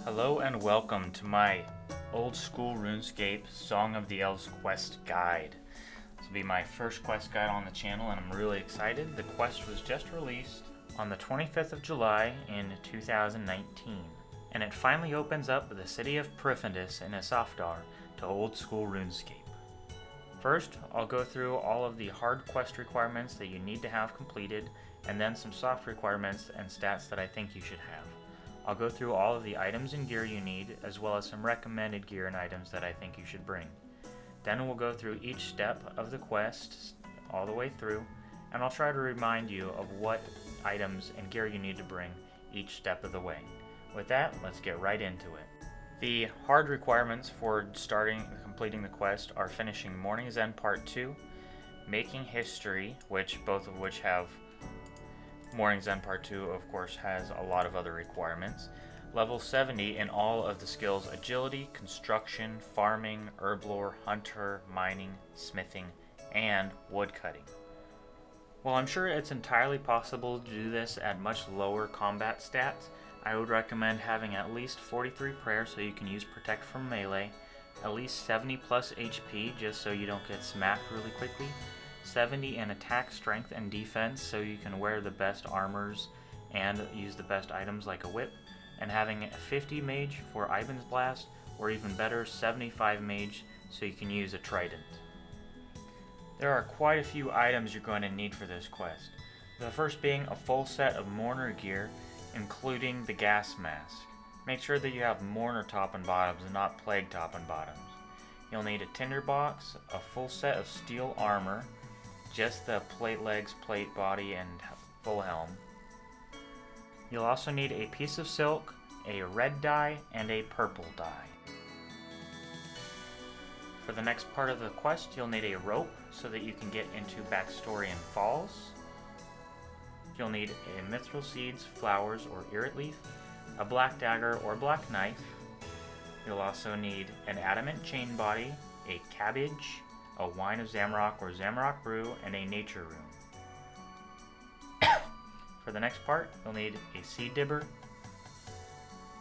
Hello and welcome to my old school RuneScape Song of the Elves quest guide. This will be my first quest guide on the channel and I'm really excited. The quest was just released on the 25th of July in 2019 and it finally opens up the city of Prifindis in Isafdar to old school RuneScape. First, I'll go through all of the hard quest requirements that you need to have completed and then some soft requirements and stats that I think you should have. I'll go through all of the items and gear you need, as well as some recommended gear and items that I think you should bring. Then we'll go through each step of the quest, all the way through, and I'll try to remind you of what items and gear you need to bring each step of the way. With that, let's get right into it. The hard requirements for completing the quest are finishing Morning's End Part 2, Making History, both of which have Morning's End Part 2, of course, has a lot of other requirements. Level 70 in all of the skills Agility, Construction, Farming, Herblore, Hunter, Mining, Smithing, and Woodcutting. While I'm sure it's entirely possible to do this at much lower combat stats, I would recommend having at least 43 prayer so you can use Protect from melee, at least 70 plus HP just so you don't get smacked really quickly, 70 in attack, strength, and defense so you can wear the best armors and use the best items like a whip, and having 50 mage for Ivan's Blast, or even better 75 mage so you can use a trident. There are quite a few items you're going to need for this quest. The first being a full set of mourner gear, including the gas mask. Make sure that you have mourner top and bottoms and not plague top and bottoms. You'll need a tinderbox, a full set of steel armor, just the plate legs, plate body, and full helm. You'll also need a piece of silk, a red dye, and a purple dye. For the next part of the quest, you'll need a rope so that you can get into Baxtorian Falls. You'll need a mithril seeds, flowers, or irit leaf, a black dagger or black knife. You'll also need an adamant chain body, a cabbage, a wine of Zamrock or Zamrock brew, and a nature rune. For the next part, you'll need a seed dibber,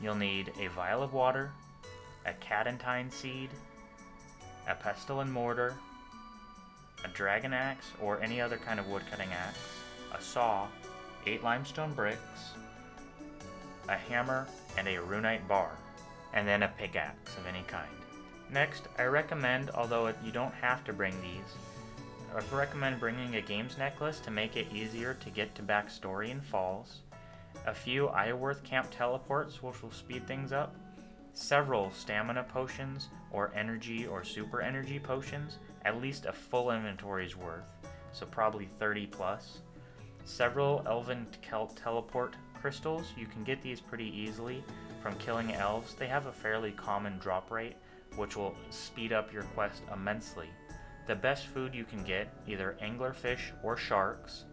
you'll need a vial of water, a cadentine seed, a pestle and mortar, a dragon axe or any other kind of woodcutting axe, a saw, 8 limestone bricks, a hammer, and a runite bar, and then a pickaxe of any kind. Next, I recommend, although you don't have to bring these, I recommend bringing a games necklace to make it easier to get to Baxtorian Falls, a few Iorwerth camp teleports which will speed things up, several stamina potions or energy or super energy potions, at least a full inventory's worth, so probably 30 plus, several elven teleport crystals. You can get these pretty easily from killing elves. They have a fairly common drop rate, which will speed up your quest immensely. The best food you can get, either anglerfish or sharks,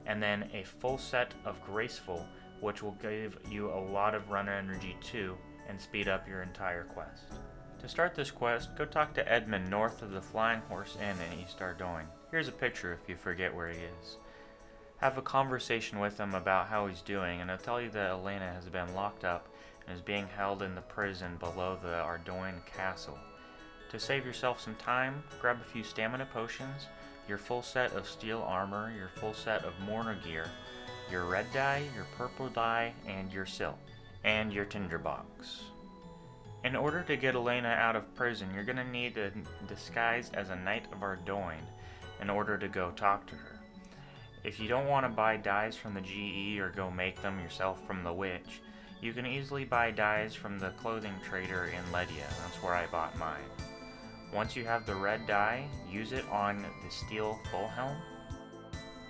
and then a full set of Graceful, which will give you a lot of run energy too, and speed up your entire quest. To start this quest, go talk to Edmund north of the Flying Horse Inn in East Ardougne. Here's a picture if you forget where he is. Have a conversation with him about how he's doing, and he'll tell you that Elena has been locked up and is being held in the prison below the Ardougne castle. To save yourself some time, grab a few stamina potions, your full set of steel armor, your full set of mourner gear, your red dye, your purple dye, and your silk, and your tinderbox. In order to get Elena out of prison, you're going to need to disguise as a Knight of Ardougne in order to go talk to her. If you don't want to buy dyes from the GE or go make them yourself from the witch, you can easily buy dyes from the clothing trader in Lletya. That's where I bought mine. Once you have the red dye, use it on the steel full helm.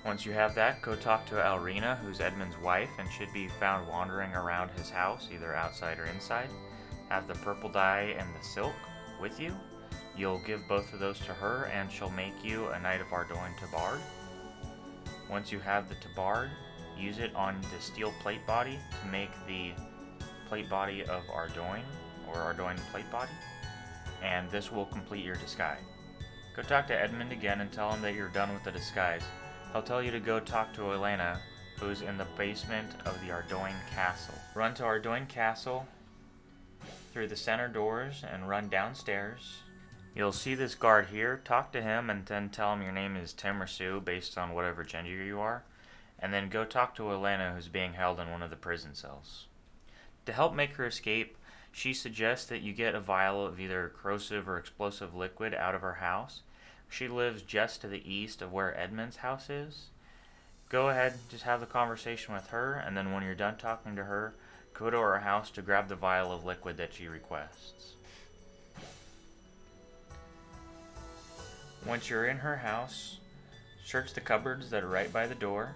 Once you have that, go talk to Alrina, who's Edmund's wife, and should be found wandering around his house, either outside or inside. Have the purple dye and the silk with you. You'll give both of those to her, and she'll make you a Knight of Ardougne tabard. Once you have the tabard, use it on the steel plate body to make the plate body of Ardougne, or Ardougne plate body, and this will complete your disguise. Go talk to Edmund again and tell him that you're done with the disguise. He'll tell you to go talk to Elena, who's in the basement of the Ardougne castle. Run to Ardougne castle, through the center doors and run downstairs. You'll see this guard here. Talk to him and then tell him your name is Tim or Sue based on whatever gender you are. And then go talk to Elena, who's being held in one of the prison cells. To help make her escape, she suggests that you get a vial of either corrosive or explosive liquid out of her house. She lives just to the east of where Edmund's house is. Go ahead, just have the conversation with her, and then when you're done talking to her, go to her house to grab the vial of liquid that she requests. Once you're in her house, search the cupboards that are right by the door,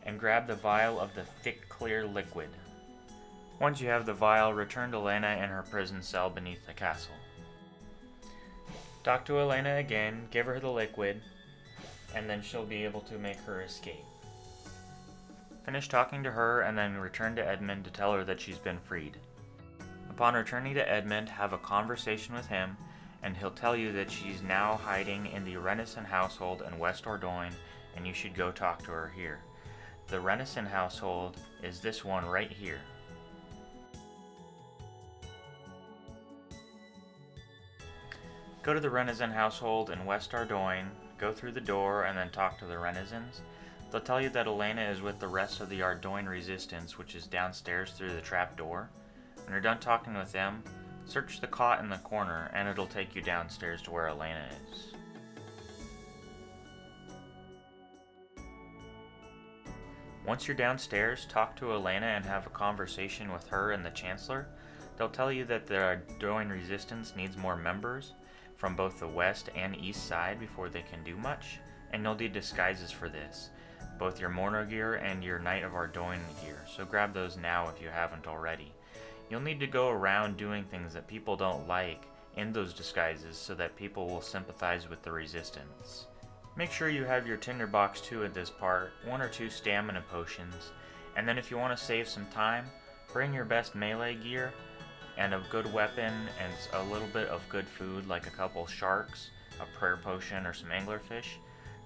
and grab the vial of the thick, clear liquid. Once you have the vial, return to Elena in her prison cell beneath the castle. Talk to Elena again, give her the liquid, and then she'll be able to make her escape. Finish talking to her and then return to Edmund to tell her that she's been freed. Upon returning to Edmund, have a conversation with him, and he'll tell you that she's now hiding in the Renison household in West Ardougne, and you should go talk to her here. The Renison household is this one right here. Go to the Renison household in West Ardougne, go through the door, and then talk to the Renisons. They'll tell you that Elena is with the rest of the Ardougne resistance, which is downstairs through the trap door. When you're done talking with them, search the cot in the corner, and it'll take you downstairs to where Elena is. Once you're downstairs, talk to Elena and have a conversation with her and the Chancellor. They'll tell you that the Ardougne resistance needs more members from both the west and east side before they can do much, and you'll need disguises for this, both your Mourner gear and your Knight of Ardougne gear, so grab those now if you haven't already. You'll need to go around doing things that people don't like in those disguises so that people will sympathize with the resistance. Make sure you have your tinderbox too at this part, 1 or 2 stamina potions, and then if you want to save some time, bring your best melee gear and a good weapon and a little bit of good food like a couple sharks, a prayer potion, or some anglerfish.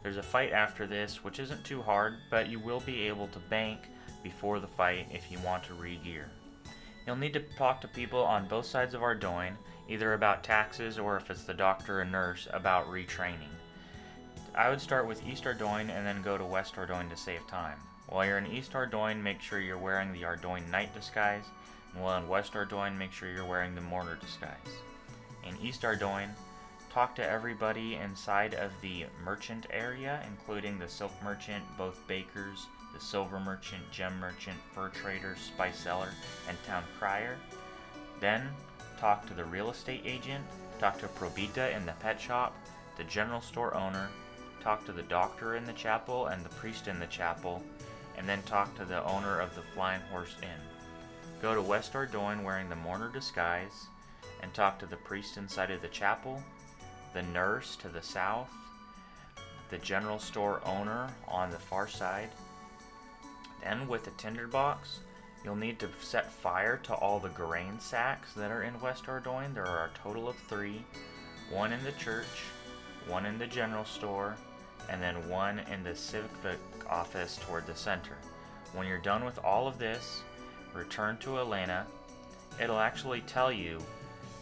There's a fight after this, which isn't too hard, but you will be able to bank before the fight if you want to re-gear. You'll need to talk to people on both sides of Ardougne, either about taxes or if it's the doctor and nurse, about retraining. I would start with East Ardougne and then go to West Ardougne to save time. While you're in East Ardougne, make sure you're wearing the Ardougne Knight disguise, and while in West Ardougne, make sure you're wearing the Mourner disguise. In East Ardougne, talk to everybody inside of the merchant area, including the silk merchant, both bakers, the silver merchant, gem merchant, fur trader, spice seller, and town crier. Then, talk to the real estate agent, talk to Probita in the pet shop, the general store owner, talk to the doctor in the chapel and the priest in the chapel, and then talk to the owner of the Flying Horse Inn. Go to West Ardougne wearing the Mourner disguise, and talk to the priest inside of the chapel, the nurse to the south, the general store owner on the far side. Then with a tinderbox, you'll need to set fire to all the grain sacks that are in West Ardougne. There are a total of 3, 1 in the church, 1 in the general store, and then 1 in the civic office toward the center. When you're done with all of this, return to Elena. It'll actually tell you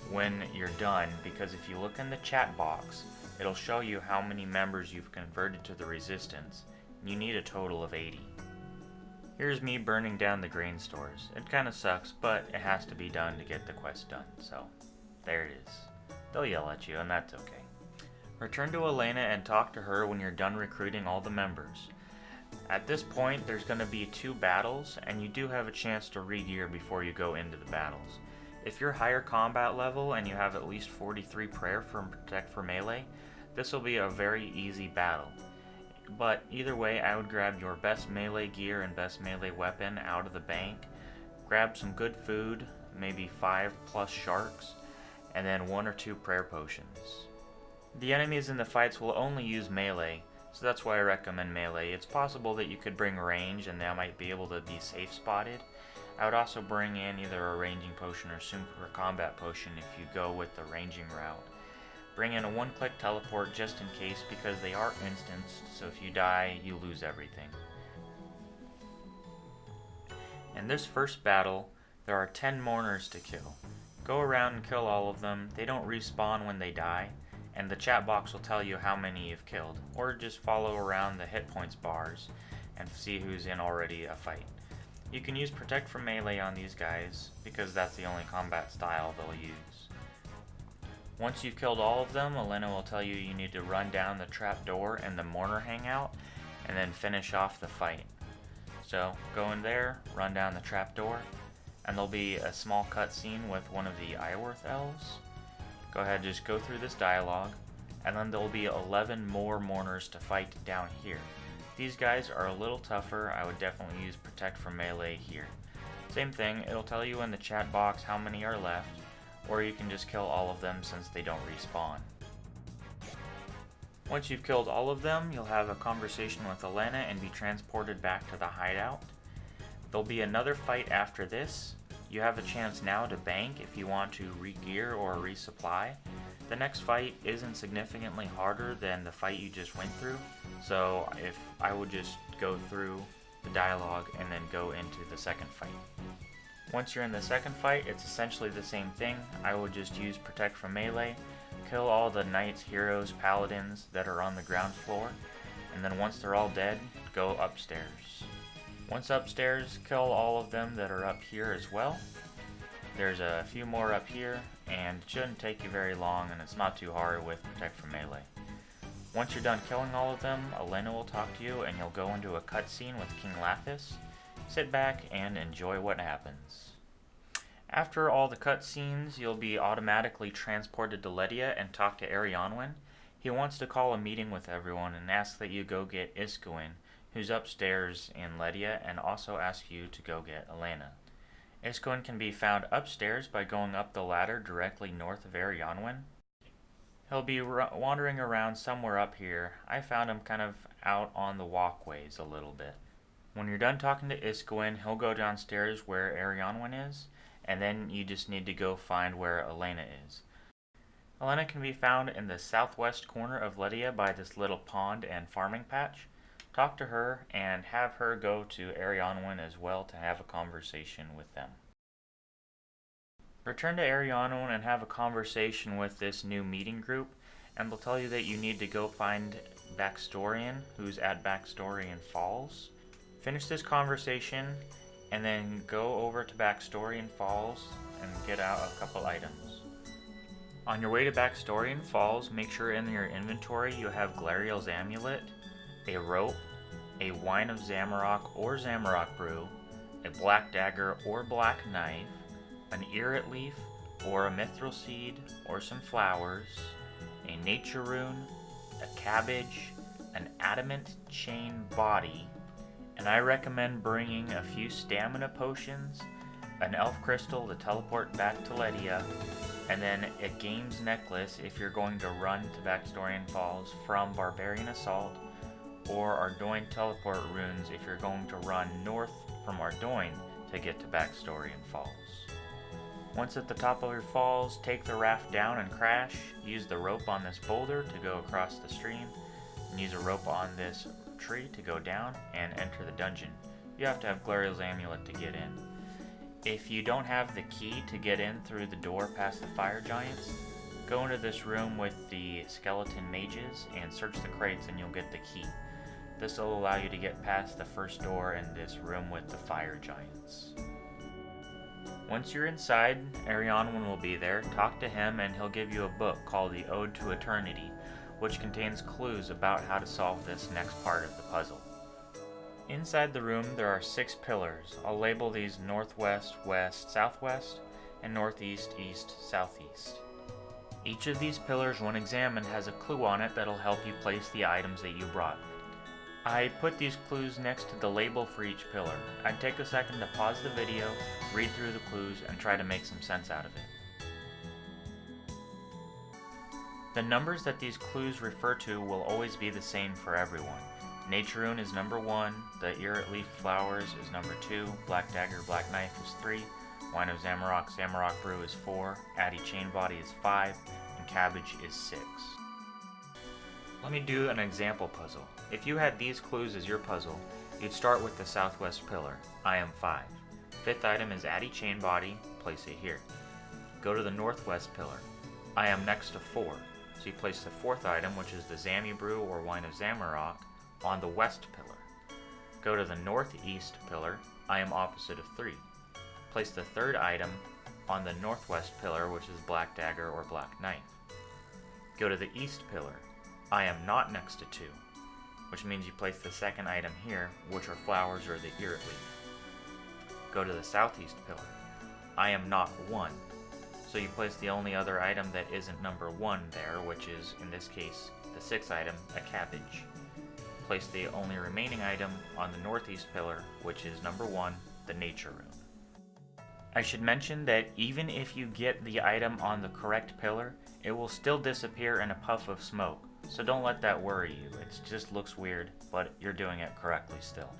when you're done, because if you look in the chat box, it'll show you how many members you've converted to the resistance. You need a total of 80. Here's me burning down the grain stores. It kinda sucks, but it has to be done to get the quest done, so there it is. They'll yell at you, and that's okay. Return to Elena and talk to her when you're done recruiting all the members. At this point, there's going to be 2 battles, and you do have a chance to re-gear before you go into the battles. If you're higher combat level and you have at least 43 prayer from Protect for Melee, this will be a very easy battle. But either way, I would grab your best melee gear and best melee weapon out of the bank, grab some good food, maybe 5+ sharks, and then 1 or 2 prayer potions. The enemies in the fights will only use melee, so that's why I recommend melee. It's possible that you could bring range and they might be able to be safe spotted. I would also bring in either a ranging potion or super combat potion if you go with the ranging route. Bring in a 1-click teleport just in case, because they are instanced, so if you die, you lose everything. In this first battle, There are 10 mourners to kill. Go around and kill all of them. They don't respawn when they die, and the chat box will tell you how many you've killed, or just follow around the hit points bars and see who's in already a fight. You can use Protect from Melee on these guys, because that's the only combat style they'll use. Once you've killed all of them, Elena will tell you you need to run down the trap door and the mourner hangout, and then finish off the fight. So, go in there, run down the trap door, and there'll be a small cutscene with one of the Iworth elves. Go ahead, just go through this dialogue, and then there'll be 11 more mourners to fight down here. These guys are a little tougher. I would definitely use Protect from Melee here. Same thing, it'll tell you in the chat box how many are left, or you can just kill all of them since they don't respawn. Once you've killed all of them, you'll have a conversation with Elena and be transported back to the hideout. There'll be another fight after this. You have a chance now to bank if you want to re-gear or resupply. The next fight isn't significantly harder than the fight you just went through, so if I would just go through the dialogue and then go into the second fight. Once you're in the second fight, it's essentially the same thing. I would just use Protect from Melee, kill all the knights, heroes, paladins that are on the ground floor, and then once they're all dead, go upstairs. Once upstairs, kill all of them that are up here as well. There's a few more up here, and it shouldn't take you very long, and it's not too hard with Protect from Melee. Once you're done killing all of them, Elena will talk to you, and you'll go into a cutscene with King Lathis. Sit back and enjoy what happens. After all the cutscenes, you'll be automatically transported to Lletya and talk to Ardougne. He wants to call a meeting with everyone and ask that you go get Ardougne, who's upstairs in Lletya, and also ask you to go get Elena. Ardougne can be found upstairs by going up the ladder directly north of Ardougne. He'll be wandering around somewhere up here. I found him kind of out on the walkways a little bit. When you're done talking to Ardougne, he'll go downstairs where Ardougne is, and then you just need to go find where Elena is. Elena can be found in the southwest corner of Lletya by this little pond and farming patch. Talk to her and have her go to Ardougne as well to have a conversation with them. Return to Ardougne and have a conversation with this new meeting group, and they'll tell you that you need to go find Baxtorian, who's at Baxtorian Falls. Finish this conversation, and then go over to Baxtorian Falls and get out a couple items. On your way to Baxtorian Falls, make sure in your inventory you have Glariel's amulet, a rope, a wine of Zamorak or Zamorak brew, a black dagger or black knife, an earet leaf or a mithril seed or some flowers, a nature rune, a cabbage, an adamant chain body, and I recommend bringing a few stamina potions, an elf crystal to teleport back to Lletya, and then a games necklace if you're going to run to Baxtorian Falls from Barbarian Assault, or Ardougne teleport runes if you're going to run north from Ardougne to get to Baxtorian Falls. Once at the top of your falls, take the raft down and crash. Use the rope on this boulder to go across the stream, and use a rope on this tree to go down and enter the dungeon. You have to have Glariel's amulet to get in. If you don't have the key to get in through the door past the fire giants, go into this room with the skeleton mages and search the crates and you'll get the key. This will allow you to get past the first door in this room with the fire giants. Once you're inside, Ardougne will be there. Talk to him and he'll give you a book called The Ode to Eternity, which contains clues about how to solve this next part of the puzzle. Inside the room there are 6 pillars. I'll label these northwest, west, southwest, and northeast, east, southeast. Each of these pillars, when examined, has a clue on it that'll help you place the items that you brought. I put these clues next to the label for each pillar. I'd take a second to pause the video, read through the clues, and try to make some sense out of it. The numbers that these clues refer to will always be the same for everyone. Nature rune is number 1, the earet leaf flowers is number 2, black dagger, black knife is 3, wine of Zamorak, Zamorak brew is 4, Addy chain body is 5, and cabbage is 6. Let me do an example puzzle. If you had these clues as your puzzle, you'd start with the southwest pillar, I am 5. Fifth item is Addy Chain Body, place it here. Go to the northwest pillar. I am next to 4, so you place the fourth item, which is the Zami Brew or Wine of Zamarok, on the west pillar. Go to the northeast pillar. I am opposite of 3. Place the third item on the northwest pillar, which is Black Dagger or Black Knife. Go to the east pillar. I am not next to 2, which means you place the second item here, which are flowers or the Irrit Leaf. Go to the southeast pillar. I am not 1, so you place the only other item that isn't number 1 there, which is, in this case, the 6th item, a cabbage. Place the only remaining item on the northeast pillar, which is number 1, the nature rune. I should mention that even if you get the item on the correct pillar, it will still disappear in a puff of smoke, so don't let that worry you. It just looks weird, but you're doing it correctly still.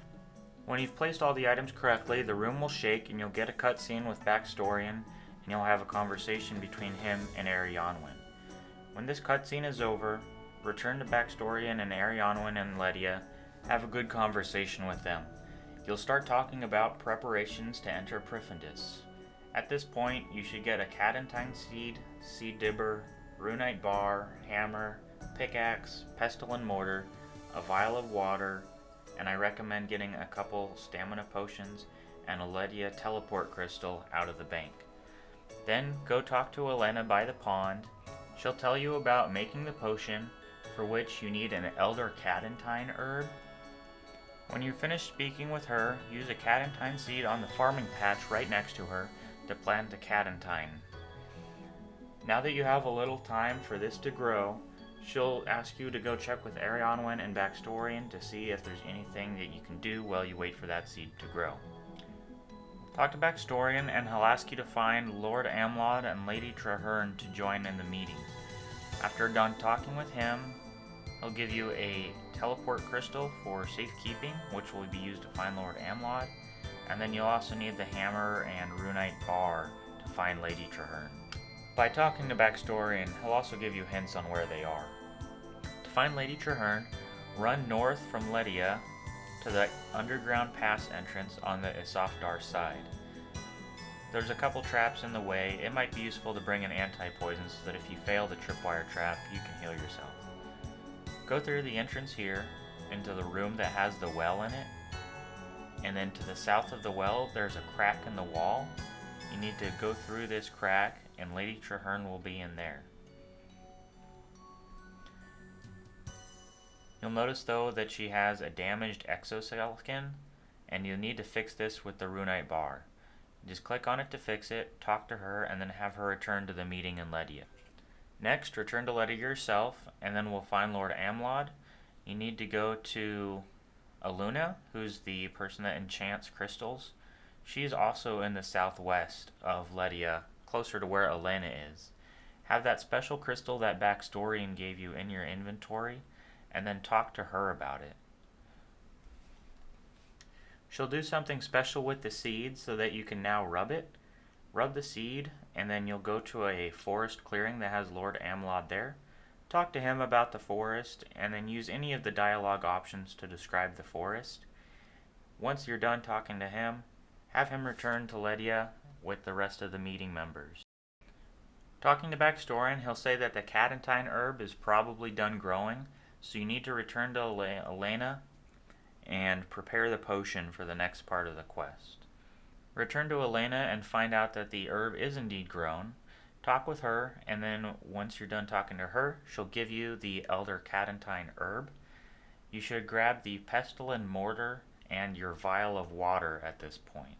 When you've placed all the items correctly, the room will shake and you'll get a cutscene with Baxtorian, and you'll have a conversation between him and Arianwen. When this cutscene is over, return to Baxtorian and Arianwen and Lletya, have a good conversation with them. You'll start talking about preparations to enter Prifundus. At this point, you should get a Cadentine Seed, Seed Dibber, Runite Bar, Hammer, Pickaxe, Pestle and Mortar, a Vial of Water, and I recommend getting a couple Stamina Potions and a Lletya Teleport Crystal out of the bank. Then go talk to Elena by the pond. She'll tell you about making the potion, for which you need an Elder Cadentine herb. When you finish speaking with her, use a Cadentine seed on the farming patch right next to her to plant the Cadentine. Now that you have a little time for this to grow, she'll ask you to go check with Arianwen and Baxtorian to see if there's anything that you can do while you wait for that seed to grow. Talk to Baxtorian and he'll ask you to find Lord Amlod and Lady Traherne to join in the meeting. After done talking with him, he'll give you a teleport crystal for safekeeping, which will be used to find Lord Amlod, and then you'll also need the hammer and runite bar to find Lady Traherne. By talking to Baxtorian, he'll also give you hints on where they are. To find Lady Traherne, run north from Lletya to the underground pass entrance on the Isafdar side. There's a couple traps in the way. It might be useful to bring an anti-poison so that if you fail the tripwire trap, you can heal yourself. Go through the entrance here into the room that has the well in it, and then to the south of the well there's a crack in the wall. You need to go through this crack and Lady Traherne will be in there. You'll notice though that she has a damaged exoskeleton, and you'll need to fix this with the runite bar. Just click on it to fix it, talk to her, and then have her return to the meeting in Lletya. Next, return to Lletya yourself, and then we'll find Lord Amlod. You need to go to Aluna, who's the person that enchants crystals. She's also in the southwest of Lletya, closer to where Elena is. Have that special crystal that Baxtorian gave you in your inventory, and then talk to her about it. She'll do something special with the seed so that you can now rub it. Rub the seed, and then you'll go to a forest clearing that has Lord Amlod there. Talk to him about the forest, and then use any of the dialogue options to describe the forest. Once you're done talking to him, have him return to Lletya with the rest of the meeting members. Talking to Baxtorian, he'll say that the Cadentine herb is probably done growing, so you need to return to Elena and prepare the potion for the next part of the quest. Return to Elena and find out that the herb is indeed grown. Talk with her, and then once you're done talking to her, she'll give you the Elder Cadentine herb. You should grab the pestle and mortar and your vial of water at this point.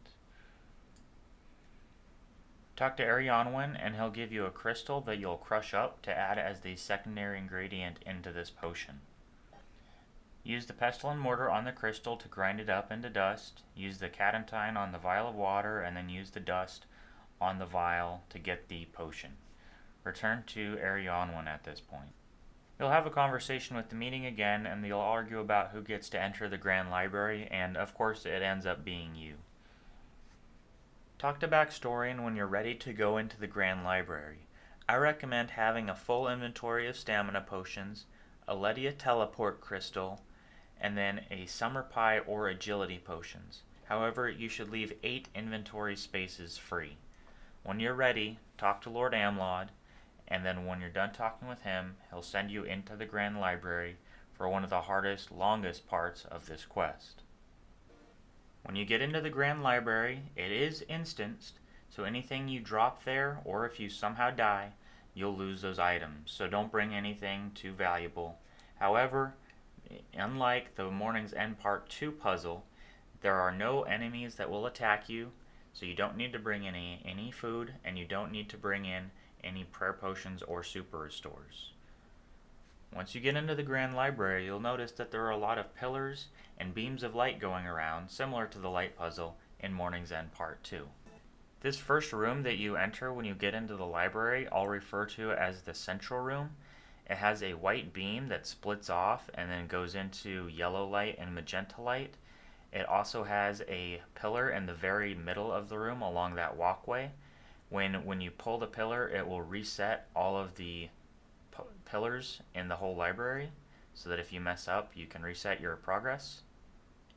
Talk to Arianwen and he'll give you a crystal that you'll crush up to add as the secondary ingredient into this potion. Use the pestle and mortar on the crystal to grind it up into dust. Use the Cadentine on the vial of water, and then use the dust on the vial to get the potion. Return to Arianwen at this point. You'll have a conversation with the meeting again, and they'll argue about who gets to enter the Grand Libary, and of course it ends up being you. Talk to Baxtorian when you're ready to go into the Grand Libary. I recommend having a full inventory of stamina potions, a Lletya teleport crystal, and then a summer pie or agility potions. However, you should leave 8 inventory spaces free. When you're ready, talk to Lord Amlod, and then when you're done talking with him, he'll send you into the Grand Library for one of the hardest, longest parts of this quest. When you get into the Grand Library, it is instanced, so anything you drop there, or if you somehow die, you'll lose those items, so don't bring anything too valuable. However, unlike the Morning's End Part 2 puzzle, there are no enemies that will attack you, so you don't need to bring any food, and you don't need to bring in any prayer potions or super restores. Once you get into the Grand Library, you'll notice that there are a lot of pillars and beams of light going around, similar to the light puzzle in Morning's End Part 2. This first room that you enter when you get into the library, I'll refer to as the central room. It has a white beam that splits off and then goes into yellow light and magenta light. It also has a pillar in the very middle of the room along that walkway. When you pull the pillar, it will reset all of the pillars in the whole library, so that if you mess up, you can reset your progress.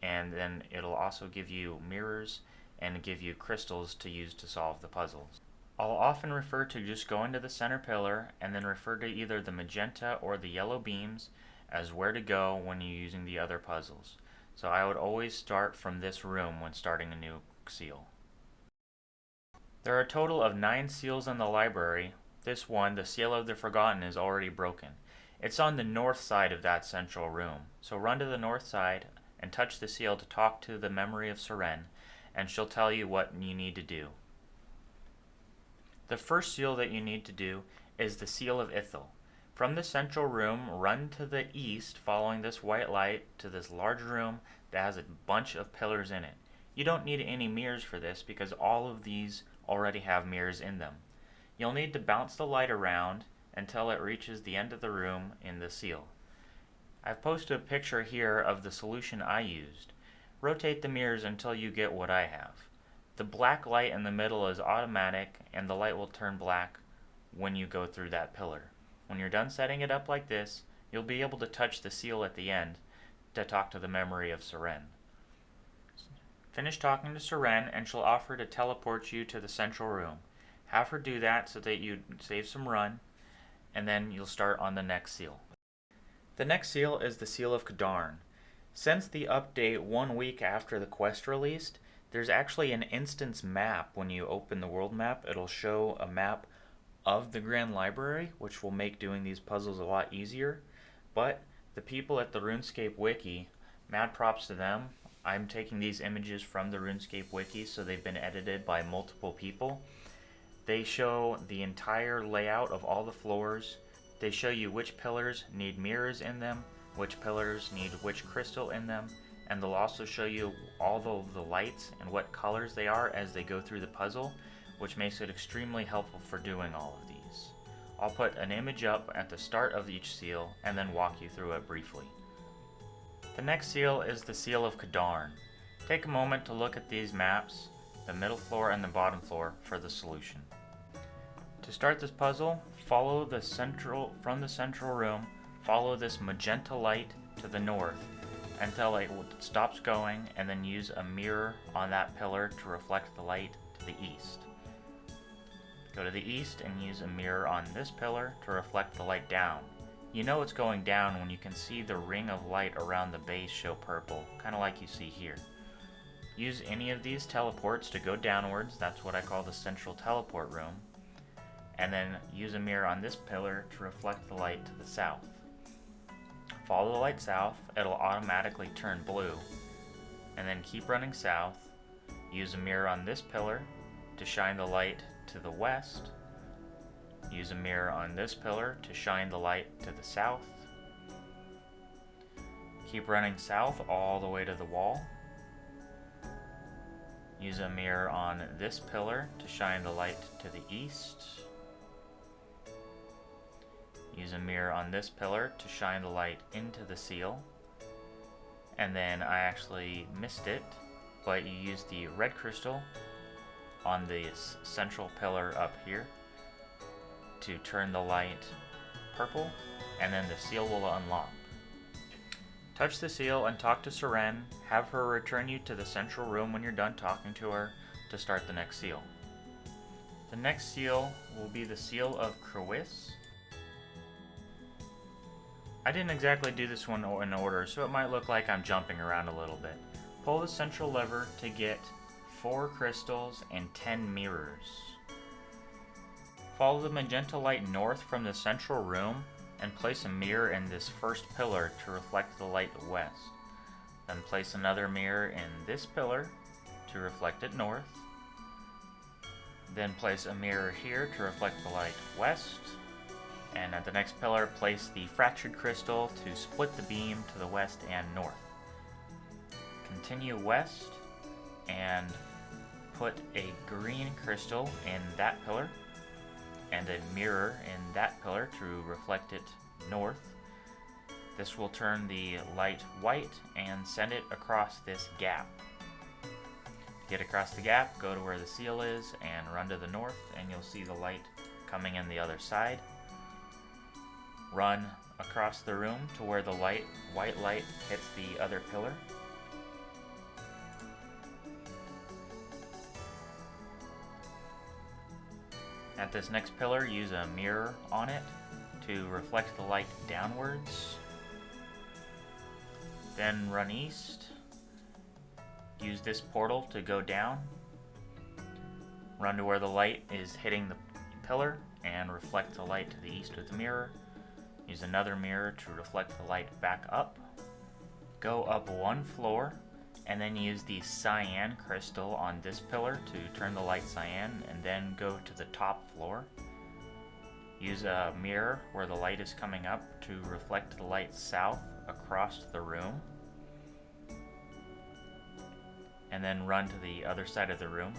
And then it'll also give you mirrors and give you crystals to use to solve the puzzles. I'll often refer to just going to the center pillar and then refer to either the magenta or the yellow beams as where to go when you're using the other puzzles. So I would always start from this room when starting a new seal. There are a total of 9 seals in the library. This one, the Seal of the Forgotten, is already broken. It's on the north side of that central room, so run to the north side and touch the seal to talk to the memory of Seren, and she'll tell you what you need to do. The first seal that you need to do is the Seal of Ithil. From the central room, run to the east following this white light to this large room that has a bunch of pillars in it. You don't need any mirrors for this because all of these already have mirrors in them. You'll need to bounce the light around until it reaches the end of the room in the seal. I've posted a picture here of the solution I used. Rotate the mirrors until you get what I have. The black light in the middle is automatic, and the light will turn black when you go through that pillar. When you're done setting it up like this, you'll be able to touch the seal at the end to talk to the memory of Seren. Finish talking to Seren and she'll offer to teleport you to the central room. Have her do that so that you save some run, and then you'll start on the next seal. The next seal is the Seal of Cadarn. Since the update 1 week after the quest released, there's actually an instance map. When you open the world map, it'll show a map of the Grand Library, which will make doing these puzzles a lot easier. But the people at the RuneScape Wiki, mad props to them. I'm taking these images from the RuneScape Wiki, so they've been edited by multiple people. They show the entire layout of all the floors. They show you which pillars need mirrors in them, which pillars need which crystal in them, and they'll also show you all of the lights and what colors they are as they go through the puzzle, which makes it extremely helpful for doing all of these. I'll put an image up at the start of each seal and then walk you through it briefly. The next seal is the Seal of Cadarn. Take a moment to look at these maps, the middle floor and the bottom floor, for the solution. To start this puzzle, follow from the central room, follow this magenta light to the north until it stops going, and then use a mirror on that pillar to reflect the light to the east. Go to the east and use a mirror on this pillar to reflect the light down. You know it's going down when you can see the ring of light around the base show purple, kind of like you see here. Use any of these teleports to go downwards, that's what I call the central teleport room, and then use a mirror on this pillar to reflect the light to the south. Follow the light south, it'll automatically turn blue, and then keep running south. Use a mirror on this pillar to shine the light to the west. Use a mirror on this pillar to shine the light to the south. Keep running south all the way to the wall. Use a mirror on this pillar to shine the light to the east. Use a mirror on this pillar to shine the light into the seal. And then I actually missed it, but you use the red crystal on the central pillar up here to turn the light purple, and then the seal will unlock. Touch the seal and talk to Seren. Have her return you to the central room when you're done talking to her to start the next seal. The next seal will be the Seal of Crowis. I didn't exactly do this one in order, so it might look like I'm jumping around a little bit. Pull the central lever to get 4 crystals and 10 mirrors. Follow the magenta light north from the central room and place a mirror in this first pillar to reflect the light west. Then place another mirror in this pillar to reflect it north. Then place a mirror here to reflect the light west. And at the next pillar, place the fractured crystal to split the beam to the west and north. Continue west and put a green crystal in that pillar and a mirror in that pillar to reflect it north. This will turn the light white and send it across this gap. To get across the gap, go to where the seal is and run to the north, and you'll see the light coming in the other side. Run across the room to where the white light hits the other pillar. At this next pillar, use a mirror on it to reflect the light downwards. Then run east. Use this portal to go down. Run to where the light is hitting the pillar and reflect the light to the east with the mirror. Use another mirror to reflect the light back up. Go up 1 floor and then use the cyan crystal on this pillar to turn the light cyan, and then go to the top floor. Use a mirror where the light is coming up to reflect the light south across the room. And then run to the other side of the room.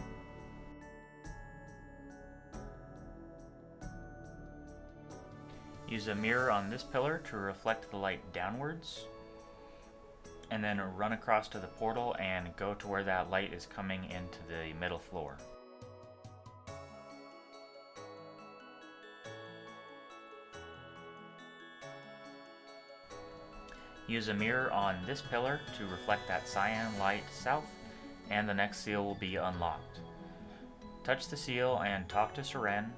Use a mirror on this pillar to reflect the light downwards. And then run across to the portal and go to where that light is coming into the middle floor. Use a mirror on this pillar to reflect that cyan light south, and the next seal will be unlocked. Touch the seal and talk to Seren.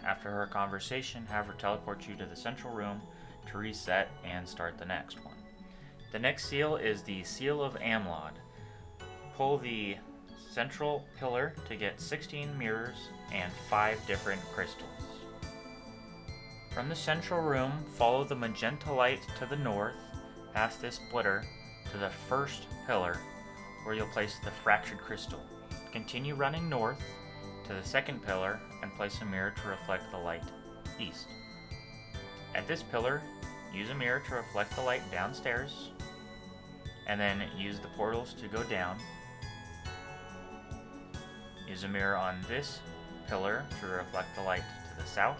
After her conversation, have her teleport you to the central room to reset and start the next one. The next seal is the Seal of Amlod. Pull the central pillar to get 16 mirrors and 5 different crystals. From the central room, follow the magenta light to the north, past this splitter, to the first pillar, where you'll place the fractured crystal. Continue running north to the second pillar and place a mirror to reflect the light east. At this pillar, use a mirror to reflect the light downstairs, and then use the portals to go down. Use a mirror on this pillar to reflect the light to the south.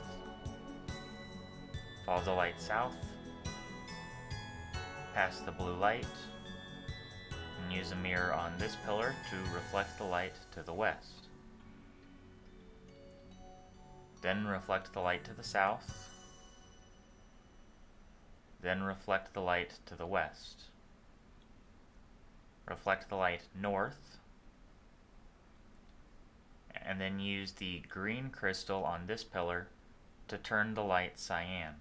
Follow the light south, past the blue light, and use a mirror on this pillar to reflect the light to the west. Then reflect the light to the south. Then reflect the light to the west. Reflect the light north, and then use the green crystal on this pillar to turn the light cyan.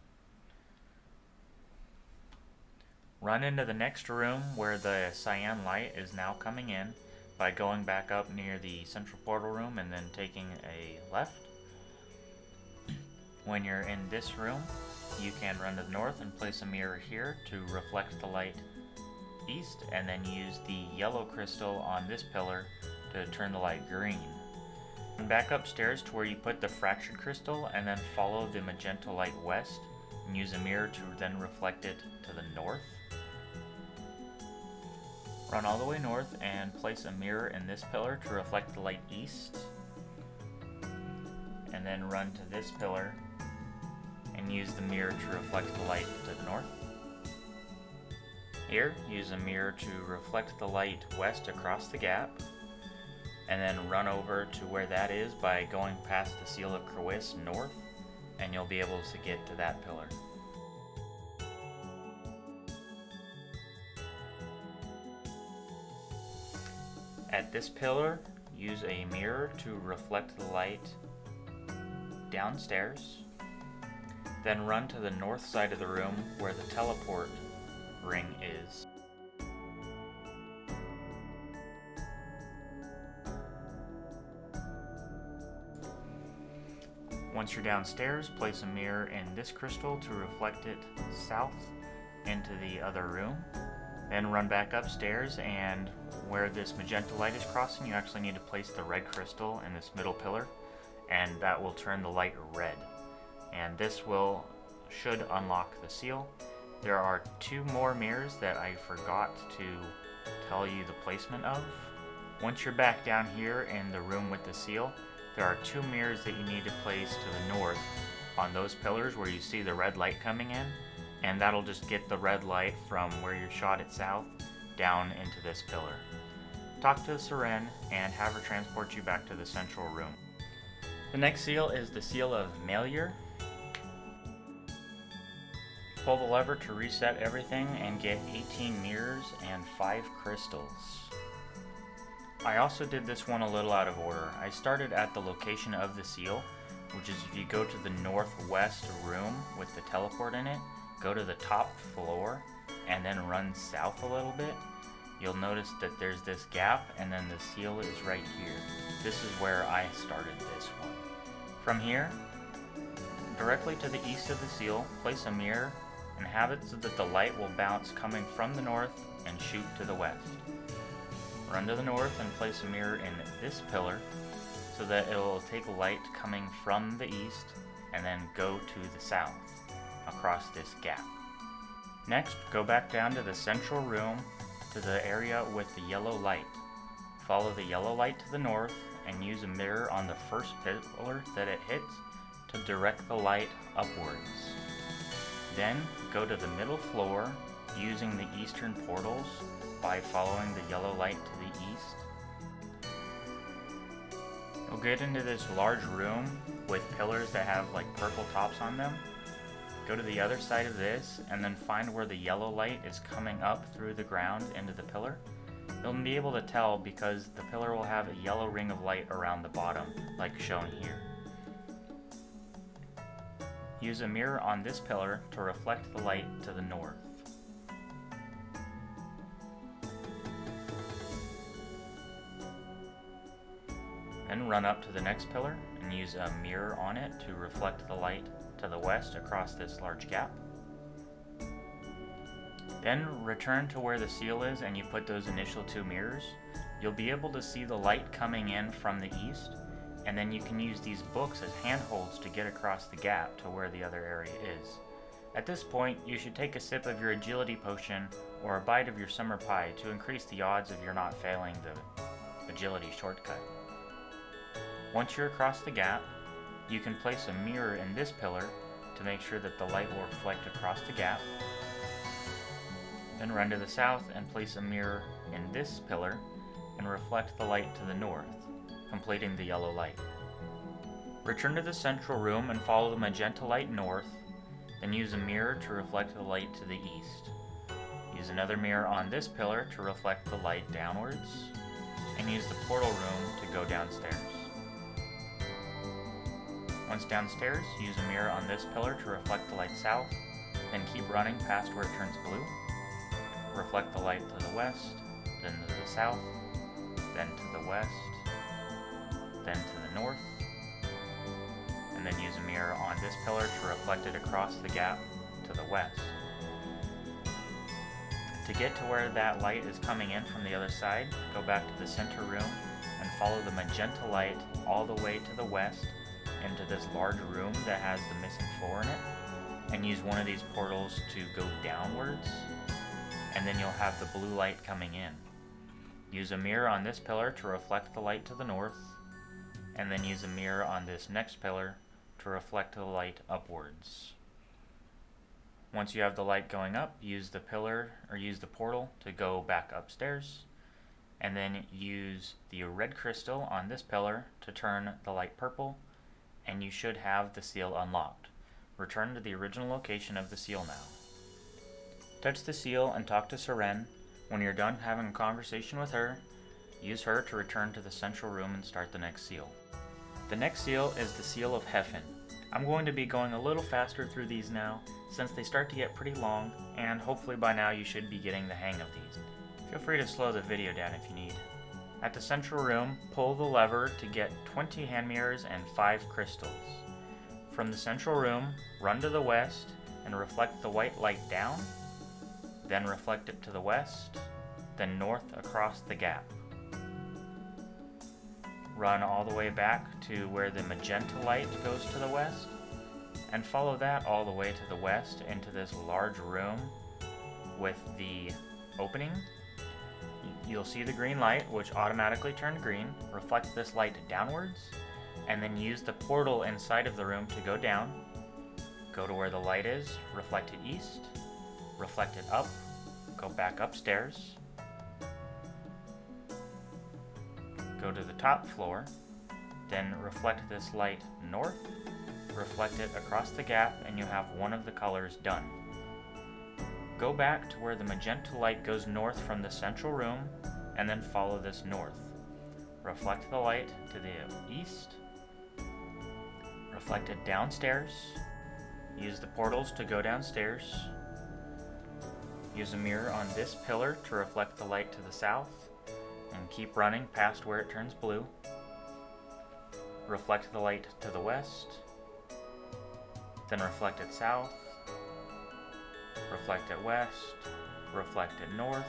Run into the next room where the cyan light is now coming in by going back up near the central portal room and then taking a left. When you're in this room, you can run to the north and place a mirror here to reflect the light east, and then use the yellow crystal on this pillar to turn the light green. Run back upstairs to where you put the fractured crystal, and then follow the magenta light west and use a mirror to then reflect it to the north. Run all the way north and place a mirror in this pillar to reflect the light east, and then run to this pillar and use the mirror to reflect the light to the north. Here, use a mirror to reflect the light west across the gap, and then run over to where that is by going past the Seal of Crowis north, and you'll be able to get to that pillar. At this pillar, use a mirror to reflect the light downstairs. Then run to the north side of the room where the teleport ring is. Once you're downstairs, place a mirror in this crystal to reflect it south into the other room. Then run back upstairs, and where this magenta light is crossing, you actually need to place the red crystal in this middle pillar, and that will turn the light red. And this should unlock the seal. There are 2 more mirrors that I forgot to tell you the placement of. Once you're back down here in the room with the seal, there are 2 mirrors that you need to place to the north on those pillars where you see the red light coming in, and that'll just get the red light from where you shot it south down into this pillar. Talk to Seren and have her transport you back to the central room. The next seal is the seal of Lletya. Pull the lever to reset everything and get 18 mirrors and 5 crystals. I also did this one a little out of order. I started at the location of the seal, which is if you go to the northwest room with the teleport in it, go to the top floor, and then run south a little bit. You'll notice that there's this gap, and then the seal is right here. This is where I started this one. From here, directly to the east of the seal, place a mirror and have it so that the light will bounce coming from the north and shoot to the west. Run to the north and place a mirror in this pillar so that it will take light coming from the east and then go to the south across this gap. Next, go back down to the central room to the area with the yellow light. Follow the yellow light to the north and use a mirror on the first pillar that it hits to direct the light upwards. Then go to the middle floor using the eastern portals by following the yellow light to the east. You'll get into this large room with pillars that have like purple tops on them. Go to the other side of this and then find where the yellow light is coming up through the ground into the pillar. You'll be able to tell because the pillar will have a yellow ring of light around the bottom, like shown here. Use a mirror on this pillar to reflect the light to the north. Then run up to the next pillar and use a mirror on it to reflect the light to the west across this large gap. Then return to where the seal is and you put those initial 2 mirrors. You'll be able to see the light coming in from the east, and then you can use these books as handholds to get across the gap to where the other area is. At this point, you should take a sip of your agility potion or a bite of your summer pie to increase the odds of your not failing the agility shortcut. Once you're across the gap, you can place a mirror in this pillar to make sure that the light will reflect across the gap. Then run to the south and place a mirror in this pillar and reflect the light to the north, completing the yellow light. Return to the central room and follow the magenta light north, then use a mirror to reflect the light to the east. Use another mirror on this pillar to reflect the light downwards, and use the portal room to go downstairs. Once downstairs, use a mirror on this pillar to reflect the light south, then keep running past where it turns blue. Reflect the light to the west, then to the south, then to the west, then to the north, and then use a mirror on this pillar to reflect it across the gap to the west. To get to where that light is coming in from the other side, go back to the center room and follow the magenta light all the way to the west into this large room that has the missing floor in it, and use one of these portals to go downwards, and then you'll have the blue light coming in. Use a mirror on this pillar to reflect the light to the north, and then use a mirror on this next pillar to reflect the light upwards. Once you have the light going up, use the pillar or use the portal to go back upstairs, and then use the red crystal on this pillar to turn the light purple, and you should have the seal unlocked. Return to the original location of the seal now. Touch the seal and talk to Seren. When you're done having a conversation with her, Use her to return to the central room and start the next seal. The next seal is the Seal of Heffen. I'm going to be going a little faster through these now, since they start to get pretty long, and hopefully by now you should be getting the hang of these. Feel free to slow the video down if you need. At the central room, pull the lever to get 20 hand mirrors and 5 crystals. From the central room, run to the west and reflect the white light down, then reflect it to the west, then north across the gap. Run all the way back to where the magenta light goes to the west, and follow that all the way to the west into this large room with the opening. You'll see the green light, which automatically turned green. Reflect this light downwards, and then use the portal inside of the room to go down. Go to where the light is, reflect it east, reflect it up, go back upstairs, go to the top floor, then reflect this light north, reflect it across the gap, and you have one of the colors done. Go back to where the magenta light goes north from the central room, and then follow this north. Reflect the light to the east, reflect it downstairs, use the portals to go downstairs, use a mirror on this pillar to reflect the light to the south, and keep running past where it turns blue. Reflect the light to the west, then reflect it south, reflect it west, reflect it north,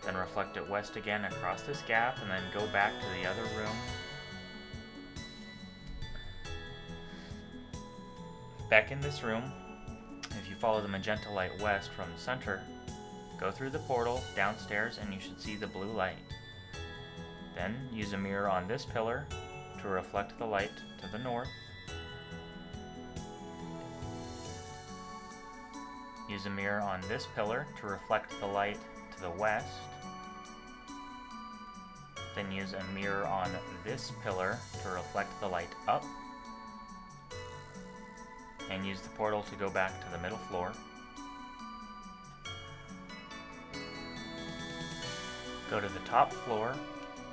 then reflect it west again across this gap, and then go back to the other room. Back in this room, if you follow the magenta light west from the center, go through the portal downstairs and you should see the blue light. Then use a mirror on this pillar to reflect the light to the north. Use a mirror on this pillar to reflect the light to the west. Then use a mirror on this pillar to reflect the light up. And use the portal to go back to the middle floor. Go to the top floor,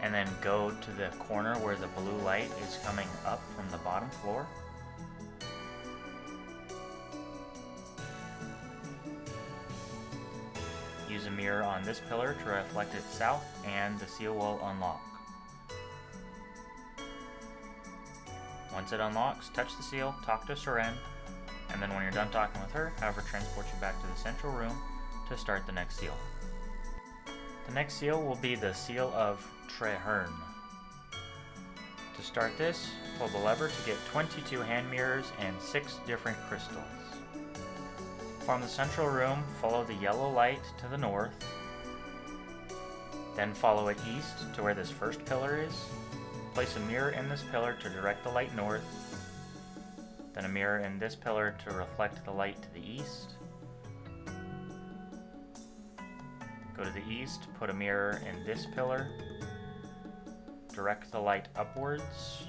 and then go to the corner where the blue light is coming up from the bottom floor. Use a mirror on this pillar to reflect it south, and the seal will unlock. Once it unlocks, touch the seal, talk to Seren, and then when you're done talking with her, have her transport you back to the central room to start the next seal. The next seal will be the Seal of Treherne. To start this, pull the lever to get 22 hand mirrors and 6 different crystals. From the central room, follow the yellow light to the north, then follow it east to where this first pillar is. Place a mirror in this pillar to direct the light north, then a mirror in this pillar to reflect the light to the east. Go to the east, put a mirror in this pillar, direct the light upwards.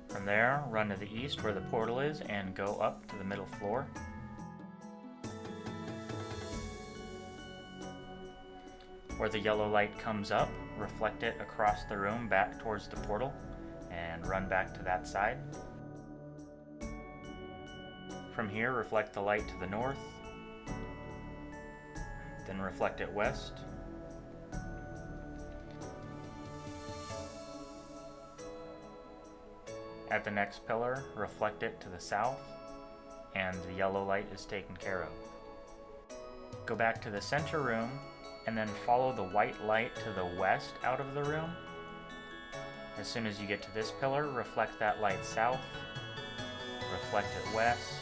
From there, run to the east where the portal is and go up to the middle floor. Where the yellow light comes up, reflect it across the room back towards the portal and run back to that side. From here, reflect the light to the north, then reflect it west. At the next pillar, reflect it to the south, and the yellow light is taken care of. Go back to the center room, and then follow the white light to the west out of the room. As soon as you get to this pillar, reflect that light south, reflect it west,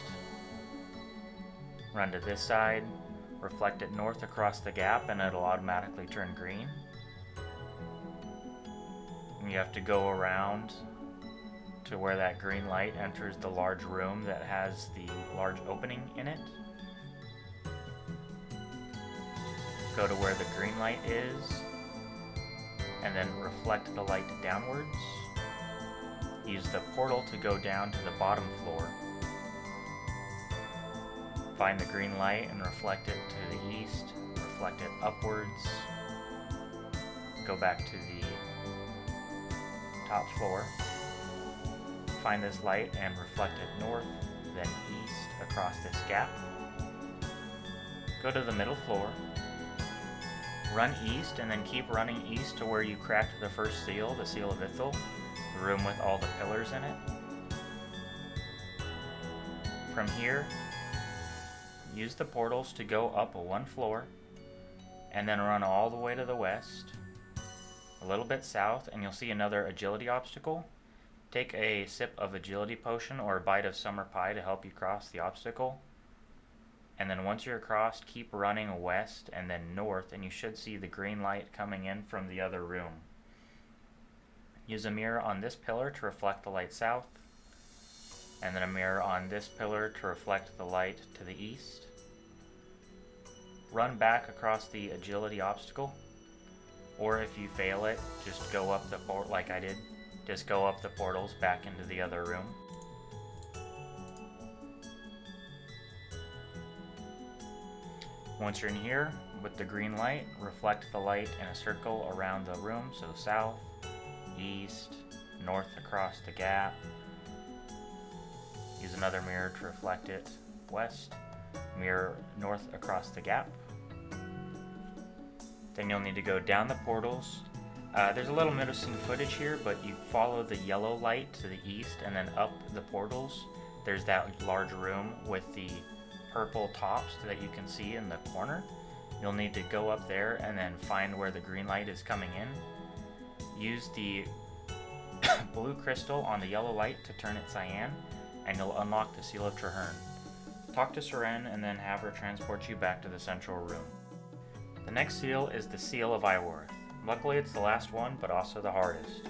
run to this side, reflect it north across the gap, and it'll automatically turn green. And you have to go around to where that green light enters the large room that has the large opening in it. Go to where the green light is, and then reflect the light downwards. Use the portal to go down to the bottom floor. Find the green light and reflect it to the east, reflect it upwards. go back to the top floor, find this light and reflect it north, then east across this gap. Go to the middle floor, run east, and then keep running east to where you cracked the first seal, the Seal of Ithil, the room with all the pillars in it. From here, use the portals to go up one floor, and then run all the way to the west, a little bit south, and you'll see another agility obstacle. Take a sip of agility potion or a bite of summer pie to help you cross the obstacle. And then once you're across, keep running west and then north, and you should see the green light coming in from the other room. Use a mirror on this pillar to reflect the light south, and then a mirror on this pillar to reflect the light to the east. Run back across the agility obstacle, or if you fail it, just go up the port like I did. Just go up the portals back into the other room. Once you're in here, with the green light, reflect the light in a circle around the room, so south, east, north across the gap. Use another mirror to reflect it west, mirror north across the gap. Then you'll need to go down the portals. There's a little missing footage here, but you follow the yellow light to the east and then up the portals. There's that large room with the purple tops that you can see in the corner. You'll need to go up there and then find where the green light is coming in. Use the blue crystal on the yellow light to turn it cyan, and you'll unlock the Seal of Traherne. Talk to Seren and then have her transport you back to the central room. The next seal is the Seal of Iworth. Luckily it's the last one, but also the hardest.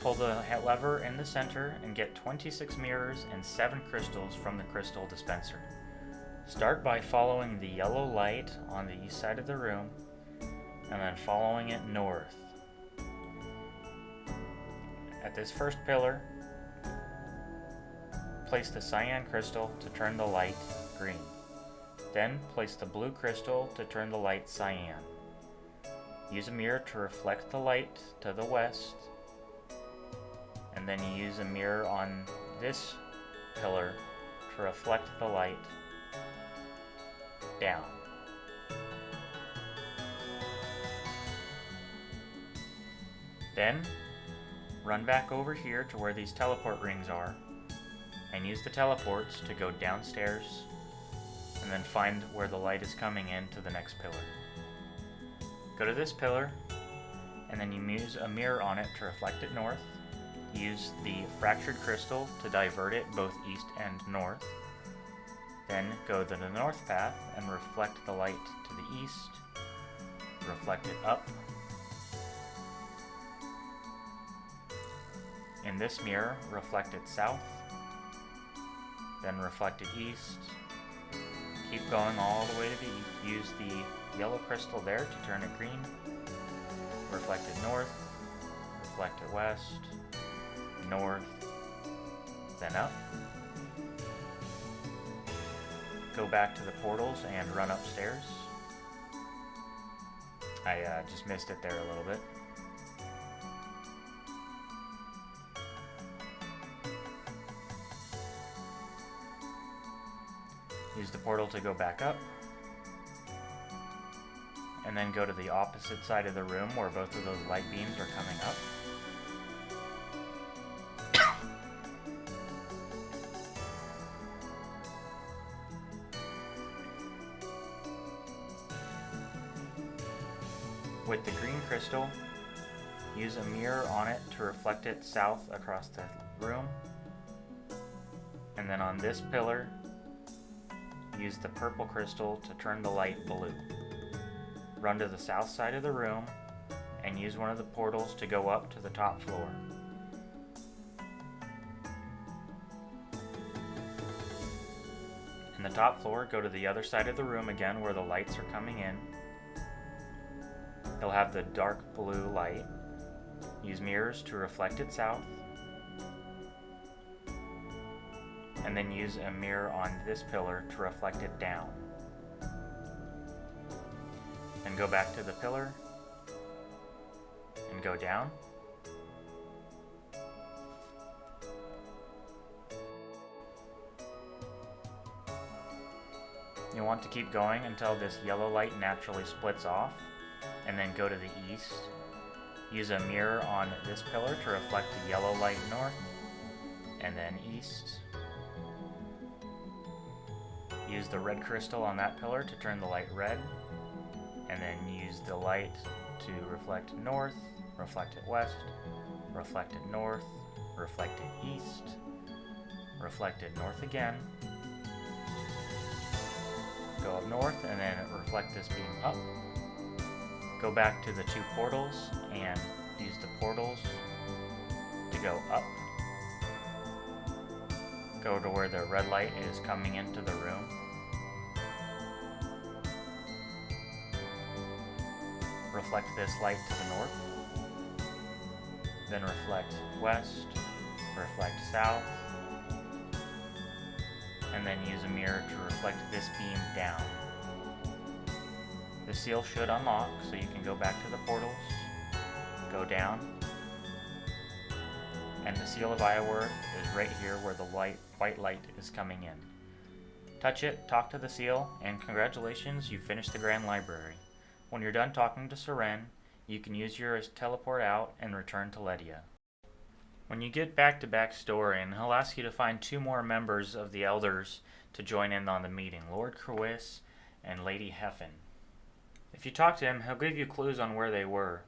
Pull the lever in the center and get 26 mirrors and 7 crystals from the crystal dispenser. Start by following the yellow light on the east side of the room, and then following it north. At this first pillar, place the cyan crystal to turn the light green. Then place the blue crystal to turn the light cyan. Use a mirror to reflect the light to the west, and then you use a mirror on this pillar to reflect the light down. Then run back over here to where these teleport rings are, and use the teleports to go downstairs, and then find where the light is coming in to the next pillar. Go to this pillar, and then you use a mirror on it to reflect it north. Use the fractured crystal to divert it both east and north. Then go to the north path and reflect the light to the east. Reflect it up. In this mirror, reflect it south. Then reflect it east. Keep going all the way to the east. Use the yellow crystal there to turn it green. Reflect it north. Reflect it west. North. Then up. Go back to the portals and run upstairs. I just missed it there a little bit. Use the portal to go back up. And then go to the opposite side of the room where both of those light beams are coming up. With the green crystal, use a mirror on it to reflect it south across the room. And then on this pillar, use the purple crystal to turn the light blue. Run to the south side of the room and use one of the portals to go up to the top floor. In the top floor, go to the other side of the room again where the lights are coming in. You'll have the dark blue light. Use mirrors to reflect it south. And then use a mirror on this pillar to reflect it down. Then go back to the pillar. go down. You want to keep going until this yellow light naturally splits off, and then go to the east. Use a mirror on this pillar to reflect the yellow light north, and then east. Use the red crystal on that pillar to turn the light red, and then use the light to reflect north, reflect it west, reflect it north, reflect it east, reflect it north again, go up north, and then reflect this beam up. Go back to the two portals and use the portals to go up. Go to where the red light is coming into the room. Reflect this light to the north. Then reflect west, reflect south, and then use a mirror to reflect this beam down. The seal should unlock, so you can go back to the portals, go down, and the seal of Ioworth is right here where the white light is coming in. Touch it, talk to the seal, and congratulations, you finished the Grand Library. When you're done talking to Seren, you can use your teleport out and return to Lletya. When you get back to Baxtorian, he'll ask you to find two more members of the Elders to join in on the meeting, Lord Crwys and Lady Hefin. If you talk to him, he'll give you clues on where they were.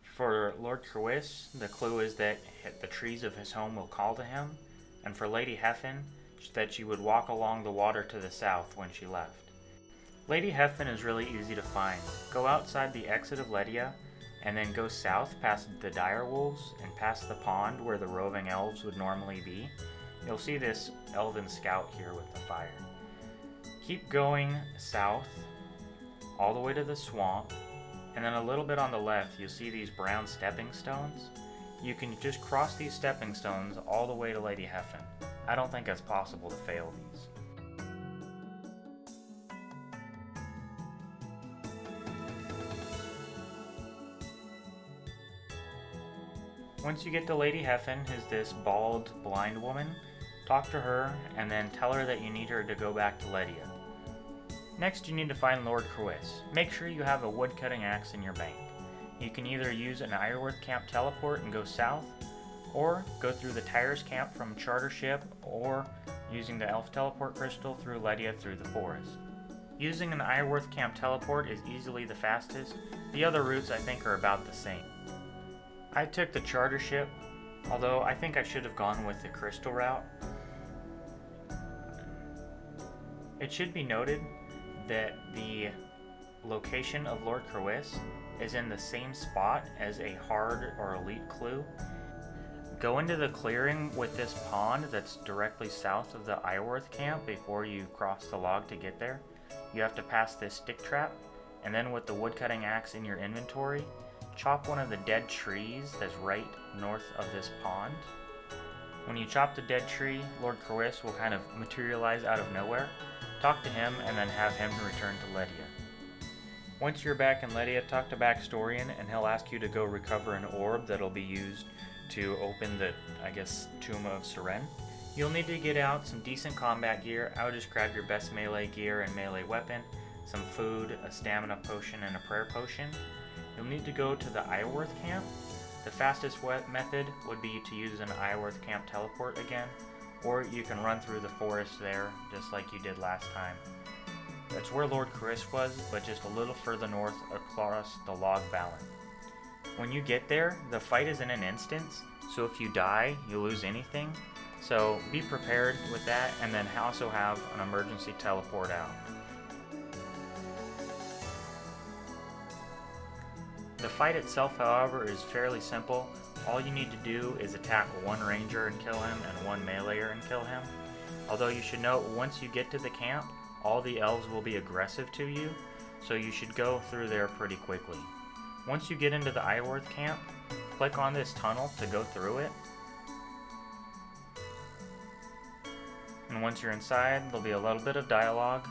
For Lord Crwys, the clue is that the trees of his home will call to him, and for Lady Hefin, that she would walk along the water to the south when she left. Lady Hefin is really easy to find. Go outside the exit of Lletya, and then go south past the direwolves and past the pond where the roving elves would normally be. You'll see this elven scout here with the fire. Keep going south all the way to the swamp, and then a little bit on the left you'll see these brown stepping stones. You can just cross these stepping stones all the way to Lady Hefin. I don't think it's possible to fail these. Once you get to Lady Hefin, who's this bald, blind woman, talk to her and then tell her that you need her to go back to Lletya. Next, you need to find Lord Crwys. Make sure you have a woodcutting axe in your bank. You can either use an Ioworth camp teleport and go south, or go through the Tires camp from Charter Ship, or using the Elf teleport crystal through Lletya through the forest. Using an Ioworth camp teleport is easily the fastest. The other routes I think are about the same. I took the Charter Ship, although I think I should have gone with the crystal route. It should be noted that the location of Lord Crwys is in the same spot as a hard or elite clue. Go into the clearing with this pond that's directly south of the Ioworth camp before you cross the log to get there. You have to pass this stick trap, and then with the woodcutting axe in your inventory, chop one of the dead trees that's right north of this pond. When you chop the dead tree, Lord Crwys will kind of materialize out of nowhere. Talk to him and then have him return to Lletya. Once you're back in Lletya, talk to Baxtorian and he'll ask you to go recover an orb that'll be used to open the, Tomb of Seren. You'll need to get out some decent combat gear. I would just grab your best melee gear and melee weapon, some food, a stamina potion, and a prayer potion. You'll need to go to the Ioworth camp. The fastest method would be to use an Ioworth camp teleport again, or you can run through the forest there, just like you did last time. That's where Lord Crwys was, but just a little further north across the log valley. When you get there, the fight is in an instance, so if you die, you lose anything. So be prepared with that, and then also have an emergency teleport out. The fight itself, however, is fairly simple. All you need to do is attack one ranger and kill him, and one meleeer and kill him. Although you should note, once you get to the camp, all the elves will be aggressive to you, so you should go through there pretty quickly. Once you get into the Ioworth camp, click on this tunnel to go through it. And once you're inside, there'll be a little bit of dialogue.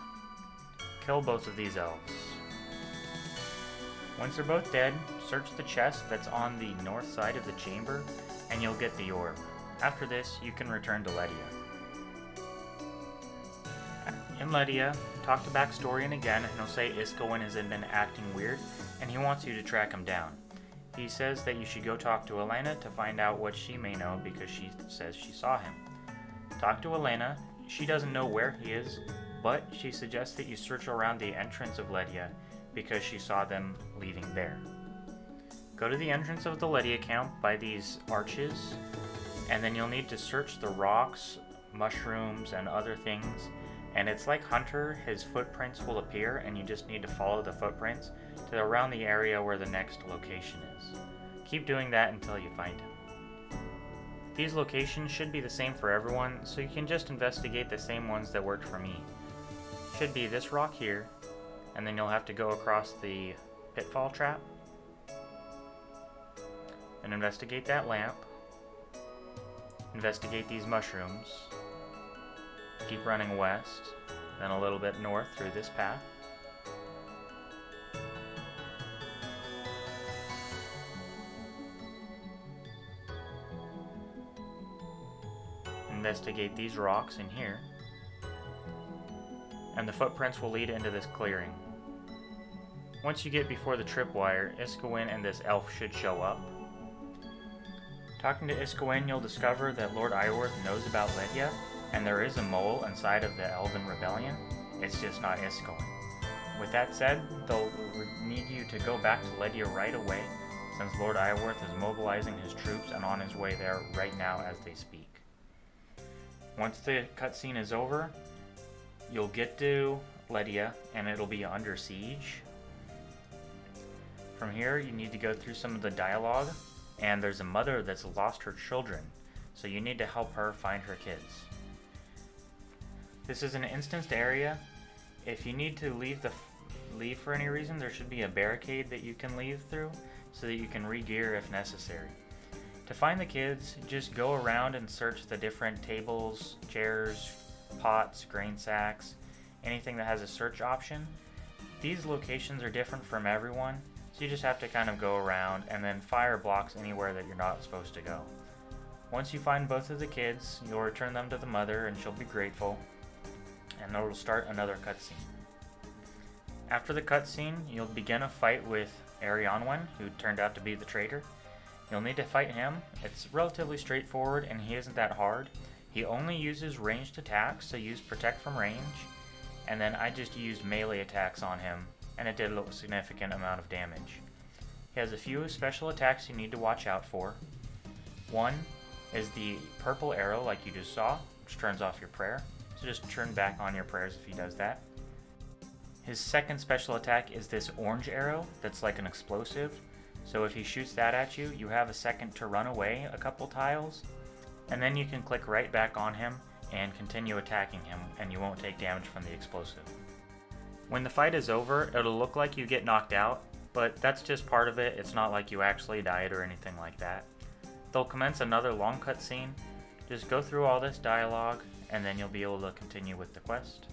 Kill both of these elves. Once they're both dead, search the chest that's on the north side of the chamber, and you'll get the orb. After this, you can return to Lletya. In Lletya, talk to Baxtorian again, and he'll say Iskowen has been acting weird, and he wants you to track him down. He says that you should go talk to Elena to find out what she may know because she says she saw him. Talk to Elena. She doesn't know where he is, but she suggests that you search around the entrance of Lletya because she saw them leaving there. Go to the entrance of the Lletya camp by these arches, and then you'll need to search the rocks, mushrooms, and other things. And it's like Hunter, his footprints will appear, and you just need to follow the footprints to around the area where the next location is. Keep doing that until you find him. These locations should be the same for everyone, so you can just investigate the same ones that worked for me. Should be this rock here, and then you'll have to go across the pitfall trap, and investigate that lamp. Investigate these mushrooms. Keep running west, then a little bit north through this path. Investigate these rocks in here, and the footprints will lead into this clearing. Once you get before the tripwire, Iskowen and this elf should show up. Talking to Iskowen, you'll discover that Lord Iorwerth knows about Lletya, and there is a mole inside of the Elven Rebellion. It's just not Iskowen. With that said, they'll need you to go back to Lletya right away, since Lord Iorwerth is mobilizing his troops and on his way there right now as they speak. Once the cutscene is over, you'll get to Lletya, and it'll be under siege. From here, you need to go through some of the dialogue, and there's a mother that's lost her children, so you need to help her find her kids. This is an instanced area. If you need to leave for any reason, there should be a barricade that you can leave through so that you can re-gear if necessary. To find the kids, just go around and search the different tables, chairs, pots, grain sacks, anything that has a search option. These locations are different from everyone, so you just have to kind of go around and then fire blocks anywhere that you're not supposed to go. Once you find both of the kids, you'll return them to the mother and she'll be grateful, and it'll start another cutscene. After the cutscene, you'll begin a fight with Arianwen, who turned out to be the traitor. You'll need to fight him. It's relatively straightforward and he isn't that hard. He only uses ranged attacks, so use protect from range, and then I just used melee attacks on him, and it did a significant amount of damage. He has a few special attacks you need to watch out for. One is the purple arrow like you just saw, which turns off your prayer, so just turn back on your prayers if he does that. His second special attack is this orange arrow that's like an explosive, so if he shoots that at you, you have a second to run away a couple tiles, and then you can click right back on him and continue attacking him, and you won't take damage from the explosive. When the fight is over, it'll look like you get knocked out, but that's just part of it. It's not like you actually died or anything like that. They'll commence another long cutscene. Just go through all this dialogue, and then you'll be able to continue with the quest.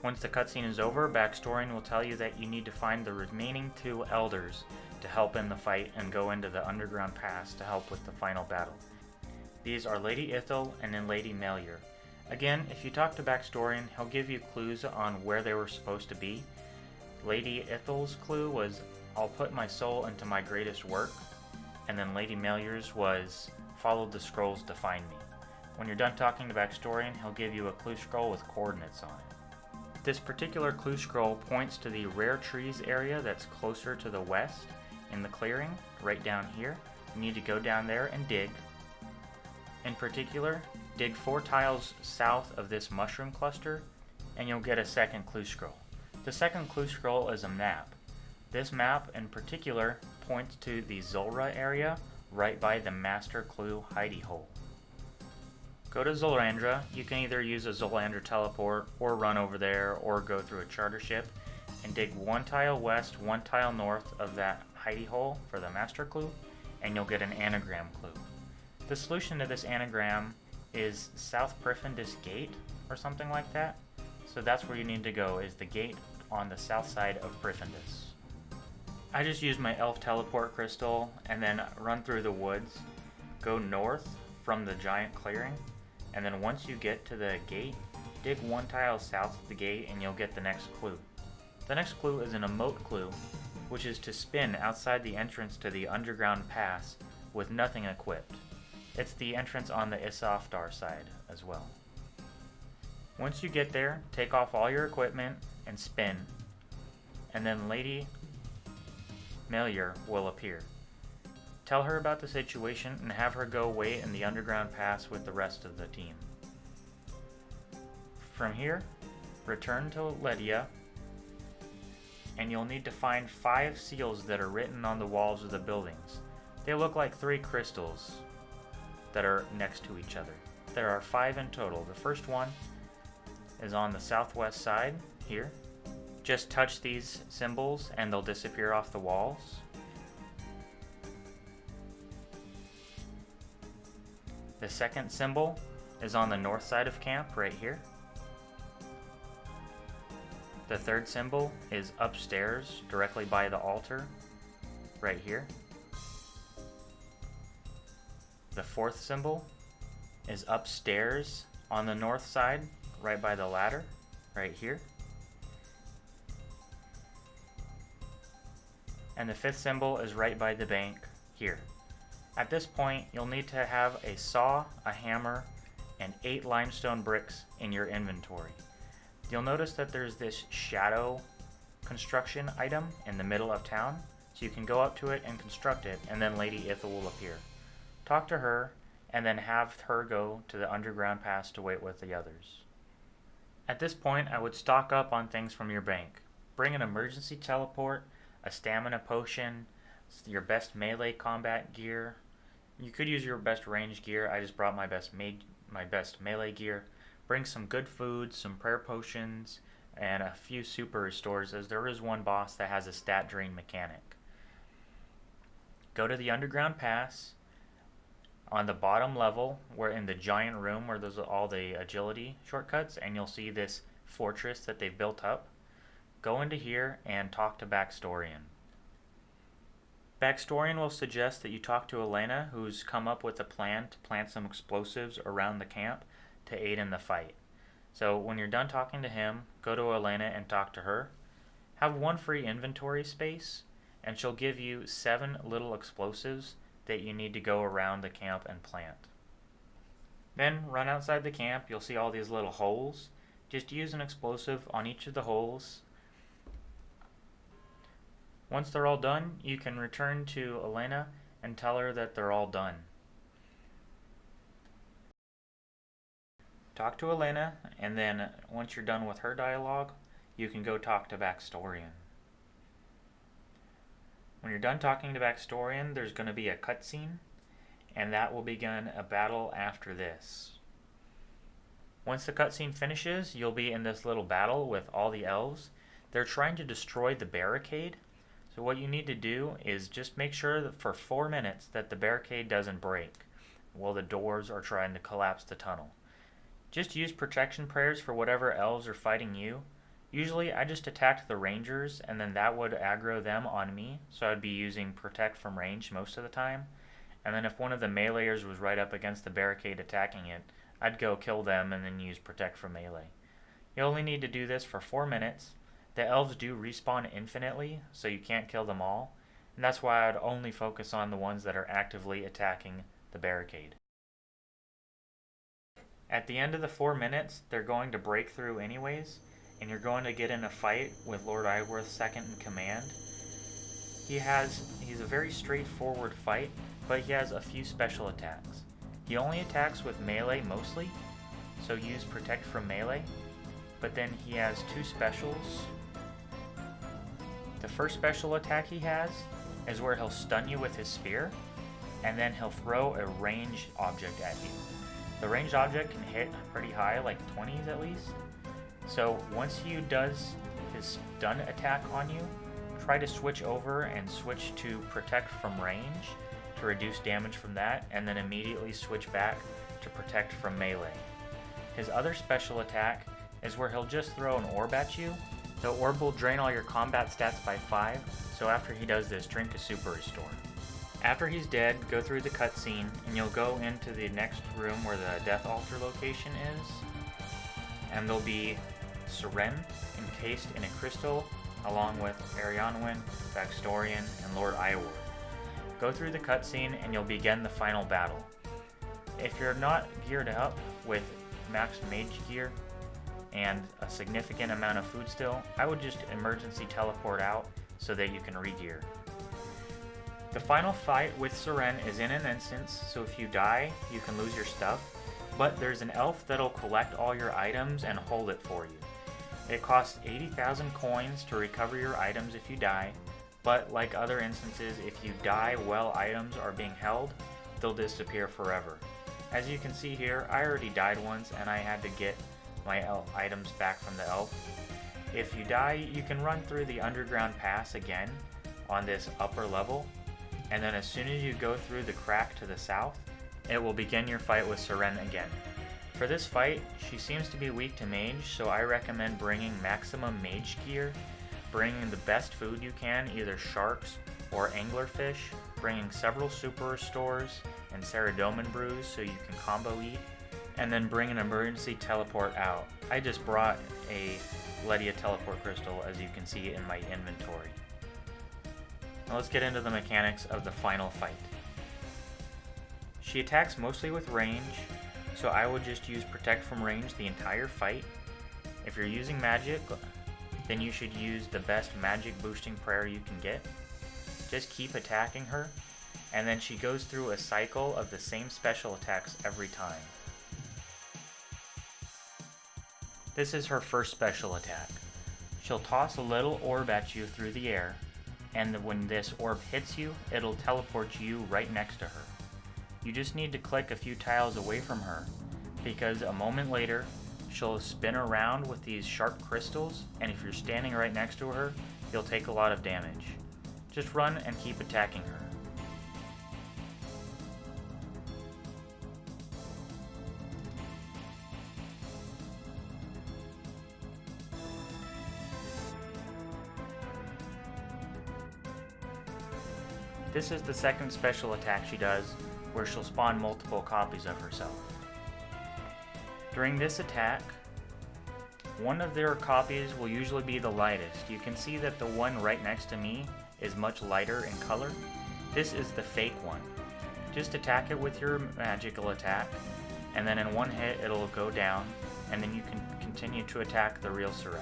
Once the cutscene is over, Baxtorian will tell you that you need to find the remaining 2 elders to help in the fight and go into the underground pass to help with the final battle. These are Lady Ithil and then Lady Melior. Again, if you talk to Baxtorian, he'll give you clues on where they were supposed to be. Lady Ithil's clue was, I'll put my soul into my greatest work, and then Lady Melior's was, follow the scrolls to find me. When you're done talking to Baxtorian, he'll give you a clue scroll with coordinates on it. This particular clue scroll points to the rare trees area that's closer to the west in the clearing, right down here. You need to go down there and dig. In particular, dig 4 tiles south of this mushroom cluster, and you'll get a second clue scroll. The second clue scroll is a map. This map in particular points to the Zulrah area, right by the master clue hidey hole. Go to Zulrandra. You can either use a Zulrandra teleport, or run over there, or go through a charter ship, and dig 1 tile west, 1 tile north of that hidey hole for the master clue, and you'll get an anagram clue. The solution to this anagram is South Prifindis Gate, or something like that. So that's where you need to go, is the gate on the south side of Prifindis. I just used my elf teleport crystal and then run through the woods, go north from the giant clearing, and then once you get to the gate, dig one tile south of the gate and you'll get the next clue. The next clue is an emote clue, which is to spin outside the entrance to the underground pass with nothing equipped. It's the entrance on the LeonidasThor side as well. Once you get there, take off all your equipment and spin, and then Lady Melior will appear. Tell her about the situation and have her go wait in the underground pass with the rest of the team. From here, return to Lletya, and you'll need to find 5 seals that are written on the walls of the buildings. They look like 3 crystals that are next to each other. There are 5 in total. The first one is on the southwest side, here. Just touch these symbols and they'll disappear off the walls. The second symbol is on the north side of camp, right here. The third symbol is upstairs, directly by the altar, right here. The fourth symbol is upstairs on the north side, right by the ladder, right here. And the fifth symbol is right by the bank, here. At this point, you'll need to have a saw, a hammer, and 8 limestone bricks in your inventory. You'll notice that there's this shadow construction item in the middle of town, so you can go up to it and construct it, and then Lady Ithel will appear. Talk to her, and then have her go to the underground pass to wait with the others. At this point, I would stock up on things from your bank. Bring an emergency teleport, a stamina potion, your best melee combat gear. You could use your best range gear. I just brought my best melee gear. Bring some good food, some prayer potions, and a few super restores, as there is one boss that has a stat drain mechanic. Go to the underground pass. On the bottom level, we're in the giant room where there's all the agility shortcuts, and you'll see this fortress that they've built up. Go into here and talk to Baxtorian. Baxtorian will suggest that you talk to Elena, who's come up with a plan to plant some explosives around the camp to aid in the fight. So when you're done talking to him, go to Elena and talk to her. Have 1 free inventory space, and she'll give you 7 little explosives that you need to go around the camp and plant. Then run outside the camp. You'll see all these little holes. Just use an explosive on each of the holes. Once they're all done, you can return to Elena and tell her that they're all done. Talk to Elena, and then once you're done with her dialogue, you can go talk to Baxtorian. When you're done talking to Baxtorian, there's going to be a cutscene, and that will begin a battle after this. Once the cutscene finishes, you'll be in this little battle with all the elves. They're trying to destroy the barricade, so what you need to do is just make sure that for 4 minutes that the barricade doesn't break while the doors are trying to collapse the tunnel. Just use protection prayers for whatever elves are fighting you. Usually I just attacked the rangers, and then that would aggro them on me, so I'd be using protect from range most of the time. And then if one of the meleeers was right up against the barricade attacking it, I'd go kill them and then use protect from melee. You only need to do this for 4 minutes. The elves do respawn infinitely, so you can't kill them all, and that's why I'd only focus on the ones that are actively attacking the barricade. At the end of the 4 minutes, they're going to break through anyways, and you're going to get in a fight with Lord Iworth second in command. He's a very straightforward fight, but he has a few special attacks. He only attacks with melee mostly, so use protect from melee, but then he has 2 specials. The first special attack he has is where he'll stun you with his spear, and then he'll throw a ranged object at you. The ranged object can hit pretty high, like 20s at least. So once he does his stun attack on you, try to switch over and switch to protect from range to reduce damage from that, and then immediately switch back to protect from melee. His other special attack is where he'll just throw an orb at you, The orb will drain all your combat stats by 5, so after he does this, drink a super restore. After he's dead, go through the cutscene, and you'll go into the next room where the Death Altar location is, and there'll be Seren encased in a crystal, along with Ardougne, Baxtorian, and Lord Iwar. Go through the cutscene, and you'll begin the final battle. If you're not geared up with max mage gear and a significant amount of food still, I would just emergency teleport out so that you can re-gear. The final fight with Seren is in an instance, so if you die, you can lose your stuff, but there's an elf that'll collect all your items and hold it for you. It costs 80,000 coins to recover your items if you die, but like other instances, if you die while items are being held, they'll disappear forever. As you can see here, I already died once and I had to get my items back from the elf. If you die, you can run through the underground pass again on this upper level, and then as soon as you go through the crack to the south, it will begin your fight with Seren again. For this fight, she seems to be weak to mage, so I recommend bringing maximum mage gear, bringing the best food you can, either sharks or anglerfish, bringing several super restores and Saradomin brews so you can combo eat, and then bring an emergency teleport out. I just brought a Lletya teleport crystal, as you can see in my inventory. Now let's get into the mechanics of the final fight. She attacks mostly with range, so I would just use protect from range the entire fight. If you're using magic, then you should use the best magic boosting prayer you can get. Just keep attacking her, and then she goes through a cycle of the same special attacks every time. This is her first special attack. She'll toss a little orb at you through the air, and when this orb hits you, it'll teleport you right next to her. You just need to click a few tiles away from her, because a moment later, she'll spin around with these sharp crystals, and if you're standing right next to her, you'll take a lot of damage. Just run and keep attacking her. This is the second special attack she does, where she'll spawn multiple copies of herself. During this attack, one of their copies will usually be the lightest. You can see that the one right next to me is much lighter in color. This is the fake one. Just attack it with your magical attack, and then in one hit it'll go down, and then you can continue to attack the real Seren.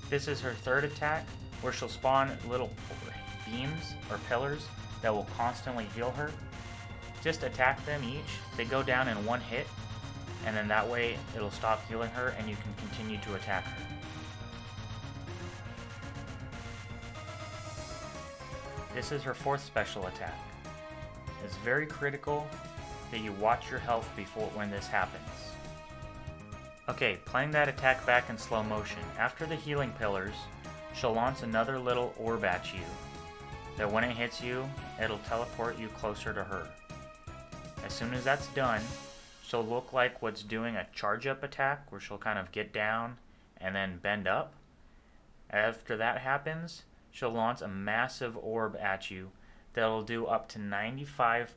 This is her third attack, where she'll spawn little beams or pillars that will constantly heal her. Just attack them each. They go down in one hit, and then that way it'll stop healing her and you can continue to attack her. This is her fourth special attack. It's very critical that you watch your health before when this happens. Okay, playing that attack back in slow motion. After the healing pillars, she'll launch another little orb at you, that when it hits you, it'll teleport you closer to her. As soon as that's done, she'll look like what's doing a charge up attack, where she'll kind of get down and then bend up. After that happens, she'll launch a massive orb at you that'll do up to 95%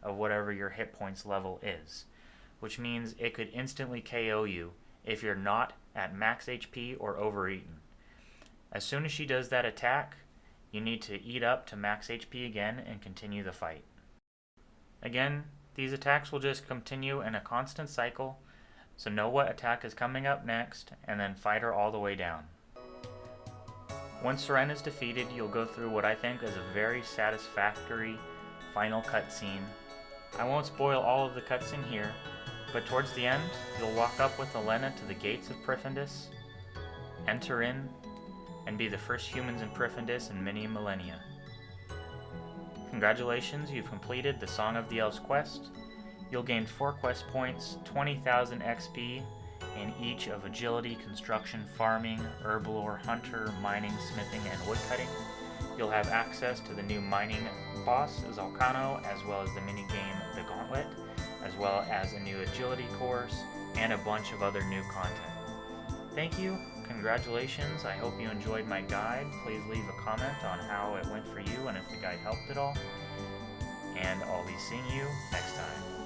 of whatever your hit points level is, which means it could instantly KO you if you're not at max HP or overeaten. As soon as she does that attack, you need to eat up to max HP again and continue the fight. Again, these attacks will just continue in a constant cycle, so know what attack is coming up next, and then fight her all the way down. Once Seren is defeated, you'll go through what I think is a very satisfactory final cutscene. I won't spoil all of the cutscene here, but towards the end, you'll walk up with Elena to the gates of Prifindis, enter in, and be the first humans in Prifindis in many millennia. Congratulations, you've completed the Song of the Elves quest. You'll gain 4 quest points, 20,000 XP in each of Agility, Construction, Farming, Herblore, Hunter, Mining, Smithing, and Woodcutting. You'll have access to the new mining boss, Zalcano, as well as the minigame, the Gauntlet, as well as a new agility course, and a bunch of other new content. Thank you, congratulations, I hope you enjoyed my guide. Please leave a comment on how it went for you and if the guide helped at all. And I'll be seeing you next time.